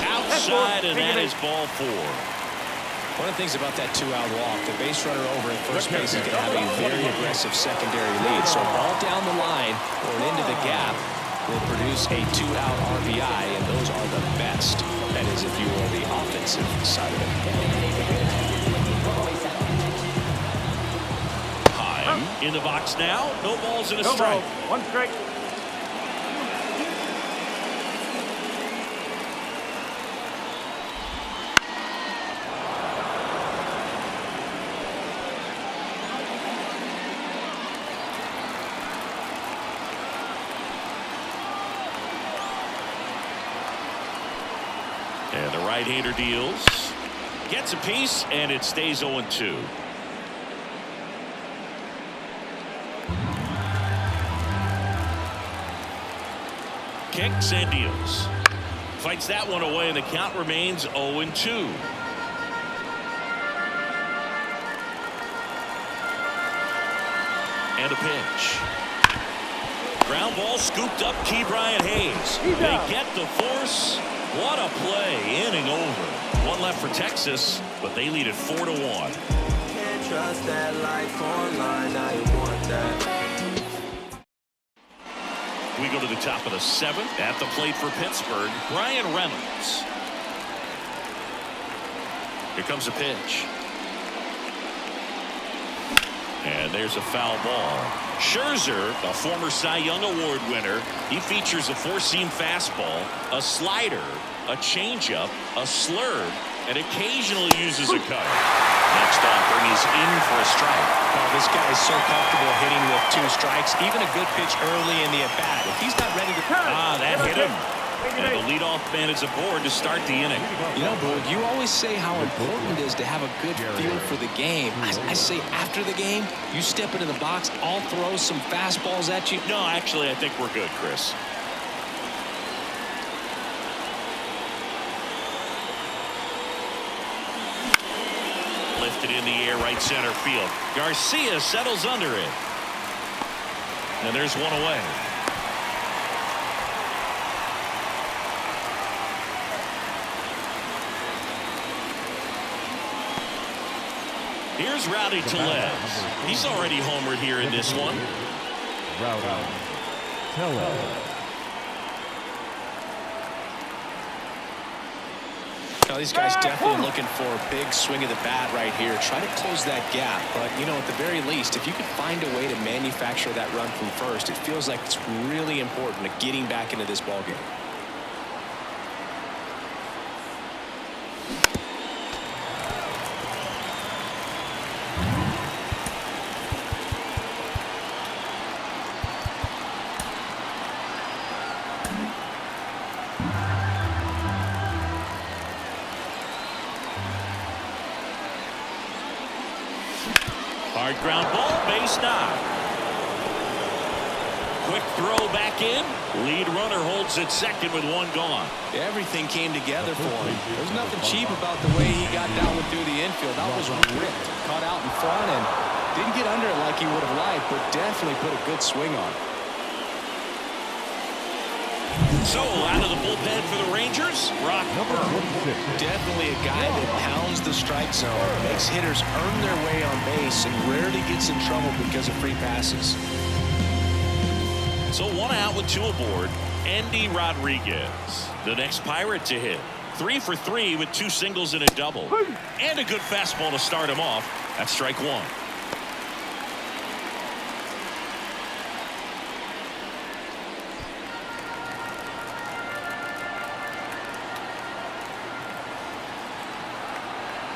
Outside, and that is ball 4. One of the things about that 2-out walk, the base runner over at first base is going to have a very aggressive secondary lead. So ball down the line or into the gap will produce a 2-out RBI, and those are the best. That is, if you will, the offensive side of it. Heim in the box now. No balls and a strike. 1 strike. And the right-hander deals. Gets a piece, and it stays 0-2. Kicks and deals. Fights that one away, and the count remains 0-2. And a pitch. Ground ball scooped up. Key Brian Hayes. They get the force. What a play. Inning over. One left for Texas, but they lead it 4-1. Can't trust that life online. I want that. We go to the top of the 7th. At the plate for Pittsburgh, Brian Reynolds. Here comes a pitch. And there's a foul ball. Scherzer, a former Cy Young Award winner, he features a 4-seam fastball, a slider, a changeup, a slurve, and occasionally uses a cutter. Next offering is in for a strike. Oh, this guy is so comfortable hitting with 2 strikes. Even a good pitch early in the at-bat. If he's not ready to... That hit him. And the leadoff man is aboard to start the inning. You know, Boog, you always say how important it is to have a good feel for the game. I say after the game, you step into the box, I'll throw some fastballs at you. No, actually, I think we're good, Chris. Lifted in the air, right center field. Garcia settles under it. And there's one away. Here's Rowdy Tellez. He's already homered here in this one. Rowdy Tellez. Now, these guys definitely looking for a big swing of the bat right here. Try to close that gap. But, you know, at the very least, if you could find a way to manufacture that run from first, it feels like it's really important to getting back into this ballgame. Hard ground ball, base knock. Quick throw back in. Lead runner holds at second with 1 gone. Everything came together for him. There's nothing cheap about the way he got that one through the infield. That was ripped, caught out in front, and didn't get under it like he would have liked, but definitely put a good swing on it. So, out of the bullpen for the Rangers, Brock Burke. Definitely a guy that pounds the strike zone, makes hitters earn their way on base, and rarely gets in trouble because of free passes. So 1 out with 2 aboard. Andy Rodriguez, the next Pirate to hit. 3 for 3 with 2 singles and a double. And a good fastball to start him off. That's strike 1.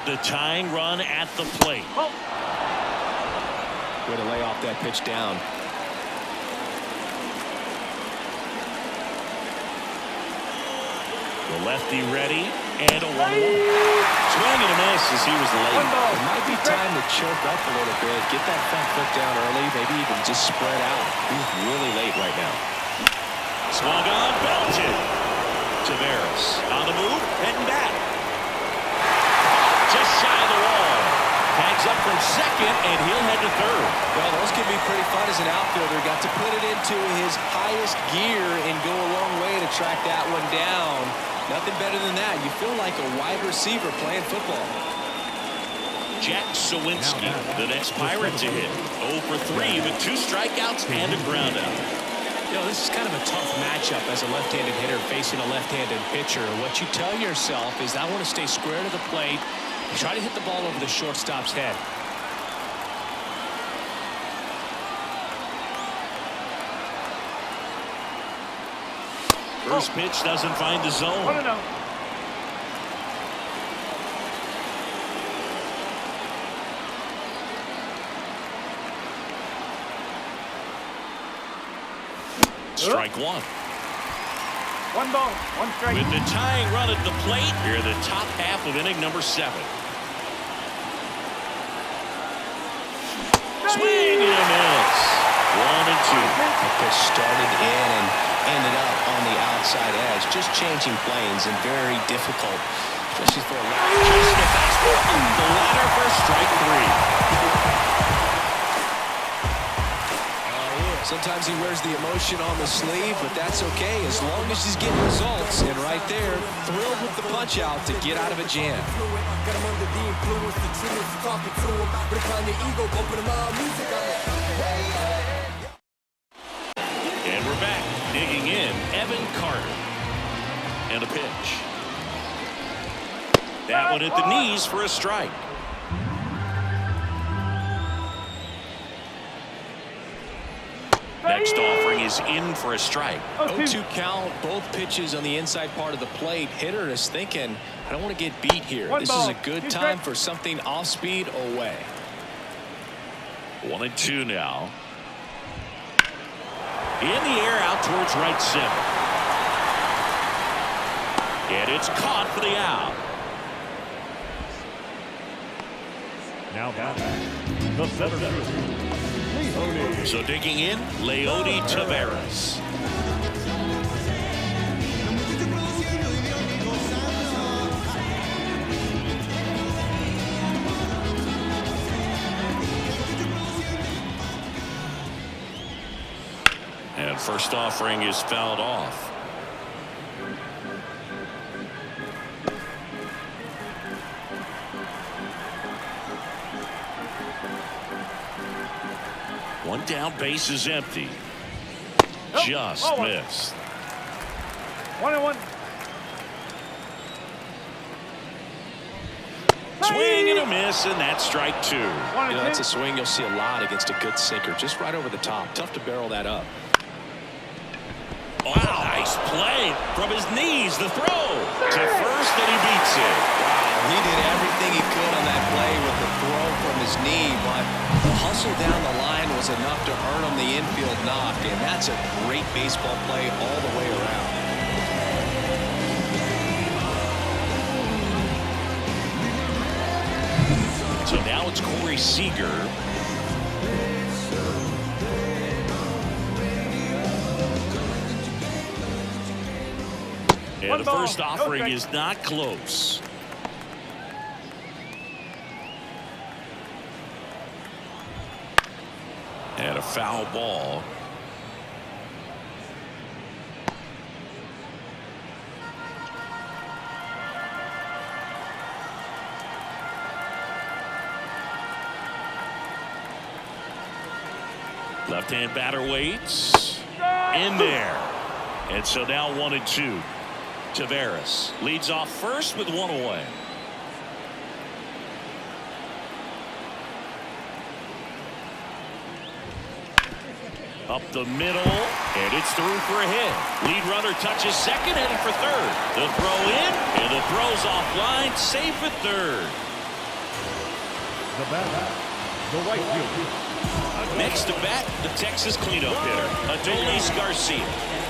The tying run at the plate. Way to lay off that pitch down. The lefty ready, and a 1-1. Swing and a miss as he was late. It might be time to choke up a little bit, get that front foot down early, maybe even just spread out. He's really late right now. Swung on, belted. Taveras on the move, heading back. Just shy of the wall. Tags up from second, and he'll head to third. Well, those can be pretty fun as an outfielder. Got to put it into his highest gear and go a long way to track that one down. Nothing better than that. You feel like a wide receiver playing football. Jack Sawinski, the next Pirate to hit. 0 for 3 with 2 strikeouts and a groundout. You know, this is kind of a tough matchup as a left-handed hitter facing a left-handed pitcher. What you tell yourself is, I want to stay square to the plate, try to hit the ball over the shortstop's head. First pitch doesn't find the zone. Strike 1. 1 ball, 1 strike. With the tying run at the plate, here the top half of inning number 7. Swing and a miss. 1 and 2. The pitch started in and ended up on the outside edge. Just changing planes and very difficult, especially for a lefty. Chasing a fastball up the ladder for strike 3. He is Sometimes he wears the emotion on the sleeve, but that's okay as long as he's getting results. And right there, thrilled with the punch out to get out of a jam. Got him under the influence, the truth is talking to him. But if I'm the ego, bumping him out music, And we're back. Digging in, Evan Carter. And a pitch. That one at the knees for a strike. Next offering is in for a strike. 0-2 count, both pitches on the inside part of the plate. Hitter is thinking, I don't want to get beat here. This is a good time for something off speed away. 1-2 now. In the air out towards right center. And it's caught for the out. Now batting, the center fielder, Leody. So digging in, Leody Taveras. And first offering is fouled off. One down, base is empty. Just missed. 1-1. Swing and a miss, and that's strike two. That's a swing you'll see a lot against a good sinker. Just right over the top. Tough to barrel that up. Wow, nice play from his knees. The throw to first, and he beats it. Wow, he did everything he could on that play with the throw from his knee, but the hustle down the line was enough to earn him the infield knock, and that's a great baseball play all the way around. So now it's Corey Seager. And the first offering is not close. And a foul ball. Left-hand batter waits. In there. And so now 1-2. Taveras leads off first with one away. Up the middle, and it's through for a hit. Lead runner touches second, headed for third. The throw in, and the throw's offline, safe at third. The batter, the right fielder. Next to bat, the Texas cleanup hitter, Adolis Garcia.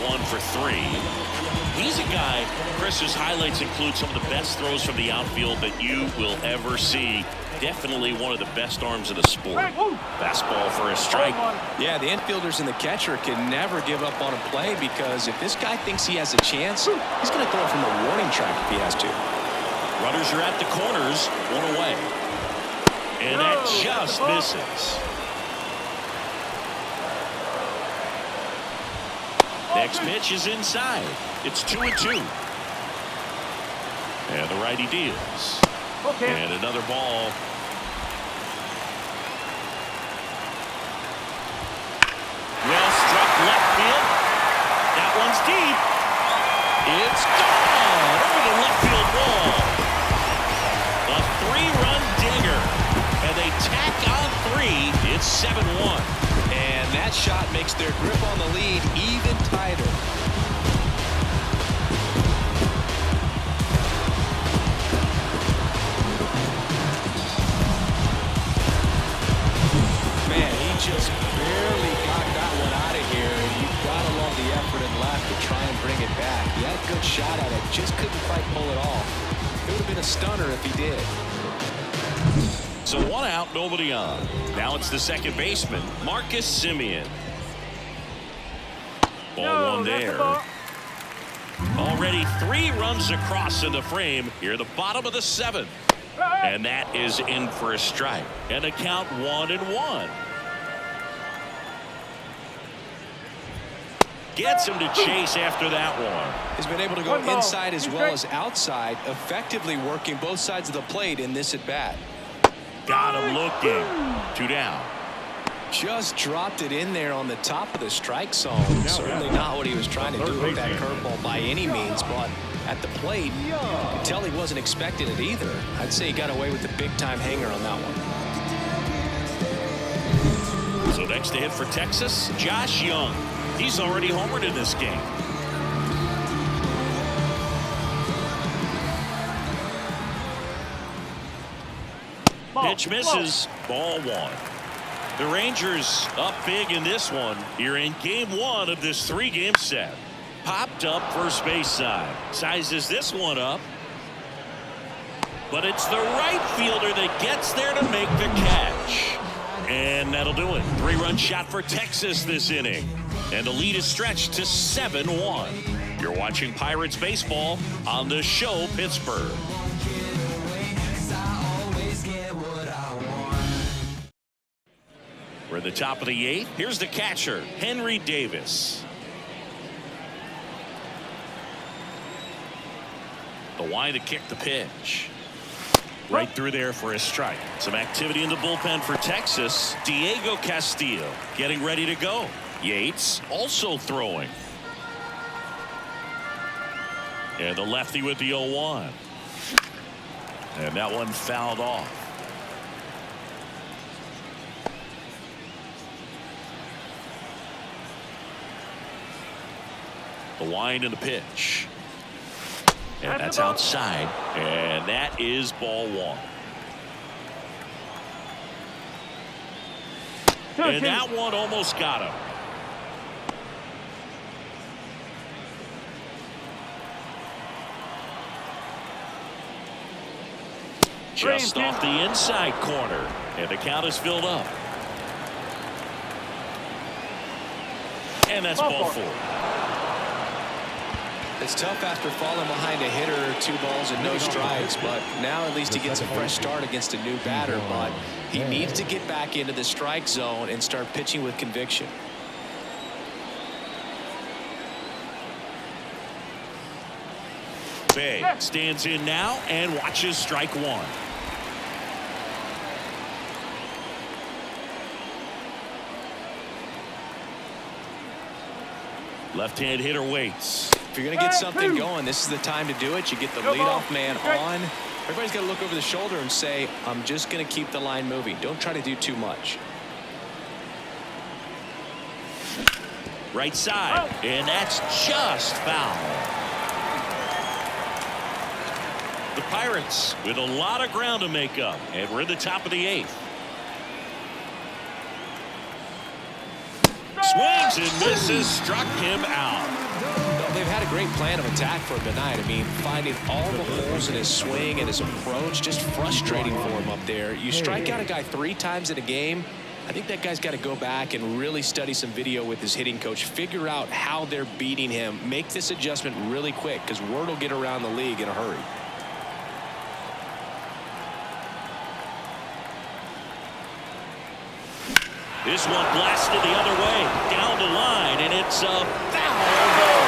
1 for 3. He's a guy, Chris, whose highlights include some of the best throws from the outfield that you will ever see. Definitely one of the best arms of the sport. Fastball for a strike. Yeah, the infielders and the catcher can never give up on a play because if this guy thinks he has a chance, he's going to throw from the warning track if he has to. Runners are at the corners, one away. And that just misses. Next pitch is inside. It's 2-2. And the righty deals. And another ball. Well struck left field. That one's deep. It's gone over the left field wall. A 3-run dinger. And they tack on 3. It's 7-1. And that shot makes their grip on the lead even tighter. Man, he just barely got that one out of here. You've got to love the effort and left to try and bring it back. He had a good shot at it, just couldn't quite pull it off. It would have been a stunner if he did. So one out, nobody on. Now it's the second baseman, Marcus Semien. Ball one there. Already 3 runs across in the frame. Here at the bottom of the 7th. And that is in for a strike. And a count 1-1. gets him to chase after that one. He's been able to go inside as well as outside, effectively working both sides of the plate in this at-bat. Got him looking. 2 down. Just dropped it in there on the top of the strike zone. Certainly not what he was trying to do with that curveball by any means, but at the plate, you can tell he wasn't expecting it either. I'd say he got away with the big-time hanger on that one. So next to hit for Texas, Josh Young. He's already homered in this game. Pitch misses. Ball 1. The Rangers up big in this one here in game 1 of this 3-game set. Popped up first base side. Sizes this one up. But it's the right fielder that gets there to make the catch. And that'll do it. 3-run shot for Texas this inning. And the lead is stretched to 7-1. You're watching Pirates baseball on the show Pittsburgh. We're at the top of the 8th. Here's the catcher, Henry Davis. The wide to kick the pitch. Right through there for a strike. Some activity in the bullpen for Texas. Diego Castillo getting ready to go. Yates also throwing. And the lefty with the 0-1. And that one fouled off. The wind and the pitch. And that's outside. And that is ball 1. And that one almost got him. Just off the inside corner. And the count is filled up. And that's ball 4. It's tough after falling behind a hitter, 2 balls and no strikes, but now at least he gets a fresh start against a new batter. But he needs to get back into the strike zone and start pitching with conviction. Bay stands in now and watches strike 1. Left-hand hitter waits. If you're going to get something going, this is the time to do it. You get the leadoff man on. Everybody's got to look over the shoulder and say, I'm just going to keep the line moving. Don't try to do too much. Right side. And that's just foul. The Pirates with a lot of ground to make up. And we're in the top of the 8th. Swings and misses, struck him out. They've had a great plan of attack for him tonight. I mean, finding all the holes in his swing and his approach, just frustrating for him up there. You strike out a guy 3 times in a game. I think that guy's got to go back and really study some video with his hitting coach, figure out how they're beating him, make this adjustment really quick, because word will get around the league in a hurry. This one blasted the other way, down the line, and it's a foul ball.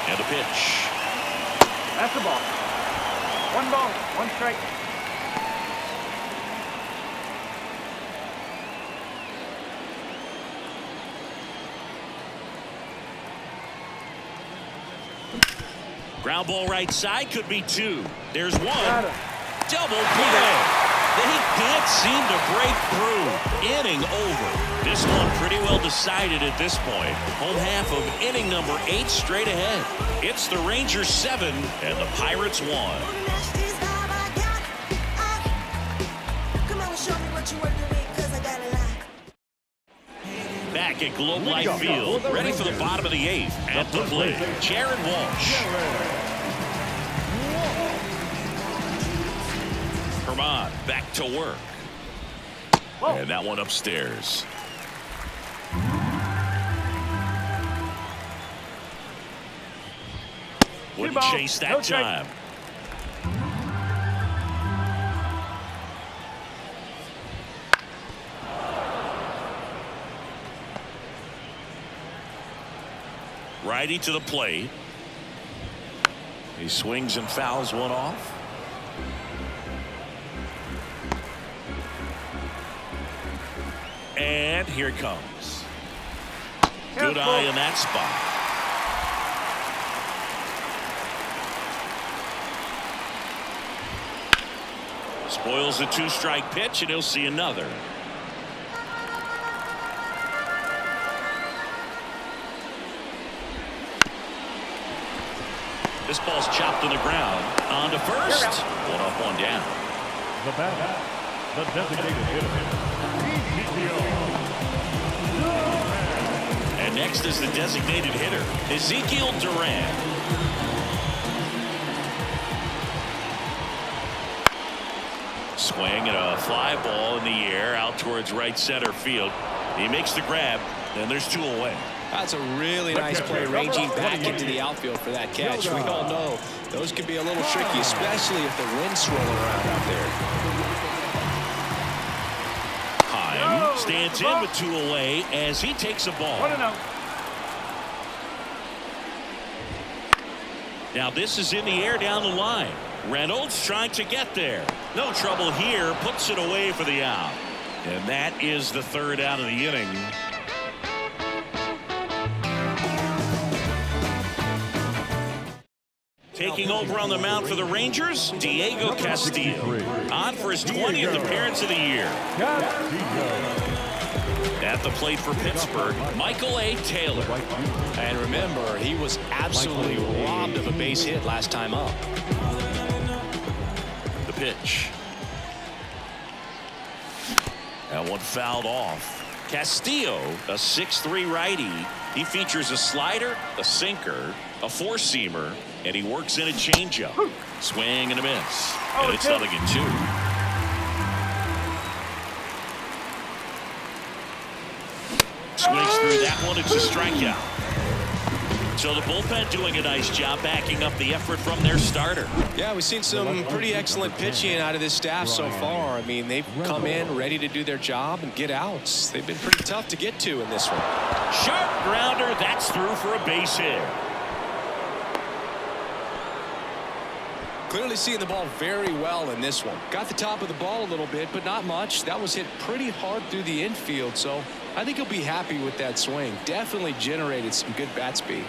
And the pitch. That's the ball. 1 ball, 1 strike. Ground ball right side, could be 2. There's 1. Double play. They can't seem to break through. Inning over. This one pretty well decided at this point. Home half of inning number 8 straight ahead. It's the Rangers 7 and the Pirates 1. Back at Globe Life Field, ready for the bottom of the 8th. At the plate, Jared Walsh. Herman back to work. And that one upstairs. Wouldn't chase that time. Righty to the plate. He swings and fouls one off. And here it comes. Good eye in that spot. Spoils the 2-strike pitch, and he'll see another. This ball's chopped to the ground. On to first. One up, one down. The bat, the designated hitter. And next is the designated hitter, Ezekiel Duran. Swing and a fly ball in the air out towards right center field. He makes the grab, and there's 2 away. That's a really nice play, ranging back into the outfield for that catch. We all know those could be a little tricky, especially if the wind's swirling around out there. Heim stands in with 2 away as he takes a ball. 1-0. Now this is in the air down the line. Reynolds trying to get there. No trouble here. Puts it away for the out. And that is the 3rd out of the inning. Taking over on the mound for the Rangers, Diego Castillo. On for his 20th appearance of the year. At the plate for Pittsburgh, Michael A. Taylor. And remember, he was absolutely robbed of a base hit last time up. The pitch. That one fouled off. Castillo, a 6'3" righty. He features a slider, a sinker, a 4-seamer, and he works in a changeup. Swing and a miss. And it's 0-2. Swings through that one. It's a strikeout. So the bullpen doing a nice job backing up the effort from their starter. Yeah, we've seen some pretty excellent pitching out of this staff so far. I mean, they've come in ready to do their job and get outs. They've been pretty tough to get to in this one. Sharp grounder. That's through for a base hit. Clearly seeing the ball very well in this one. Got the top of the ball a little bit, but not much. That was hit pretty hard through the infield, so I think he'll be happy with that swing. Definitely generated some good bat speed.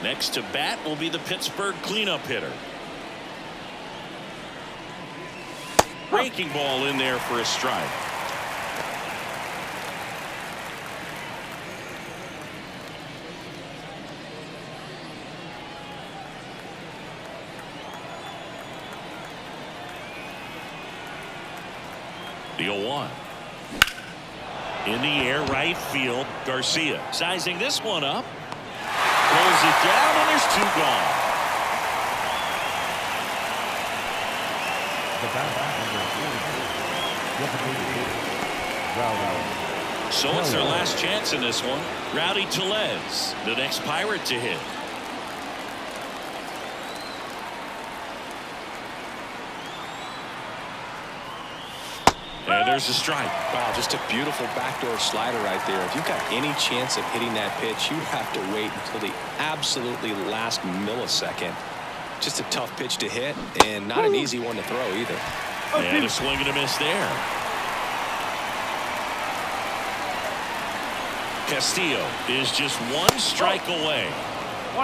Next to bat will be the Pittsburgh cleanup hitter. Breaking ball in there for a strike. The 0-1. In the air, right field, Garcia. Sizing this one up. Pulls it down, and there's 2 gone. So it's their last chance in this one. Rowdy Tellez, the next Pirate to hit. And there's a strike. Wow, just a beautiful backdoor slider right there. If you've got any chance of hitting that pitch, you have to wait until the absolutely last millisecond. Just a tough pitch to hit, and not an easy one to throw either. And a swing and a miss there. Castillo is just 1 strike away.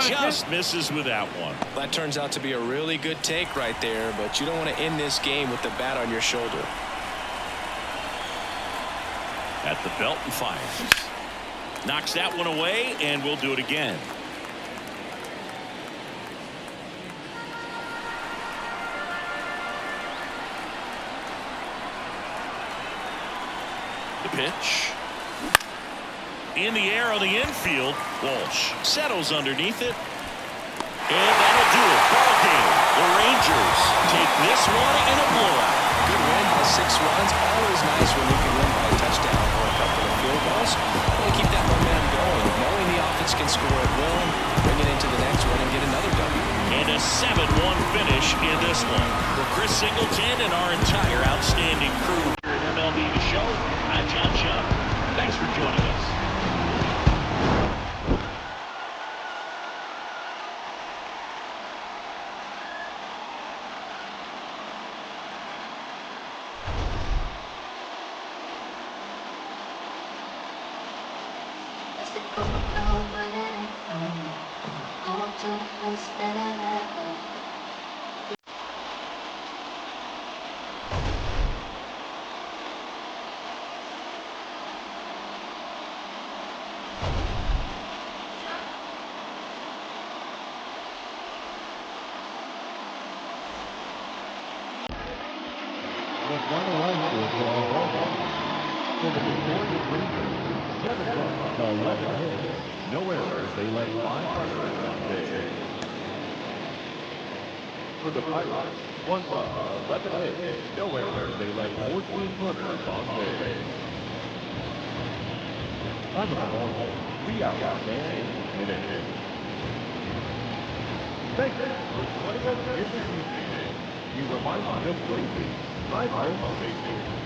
Just misses with that one. That turns out to be a really good take right there, but you don't want to end this game with the bat on your shoulder. At the belt and fires. Knocks that one away, and we'll do it again. The pitch. In the air on the infield. Walsh settles underneath it. And that'll do it. Ball game. The Rangers take this one in a blowout. Good win by 6 runs. Always nice when you can win by a touchdown or a couple of field goals. Want to keep that momentum going. Knowing the offense can score at will, bring it into the next one and get another W. And a 7-1 finish in this one. For Chris Singleton and our entire outstanding crew here at MLB The Show, I'm John Shutt. Thanks for joining us. The final answer from the ball for the Pittsburgh Pirates, 7 runs, 11 hits, no errors. They led 500 on base. For the Pirates, 1 run, 11 hits, no errors. They led 1,400 on base. Time of the ball, 3 hours and 8 minutes. Thank you for joining us in this evening. We remind you to please drive home safely.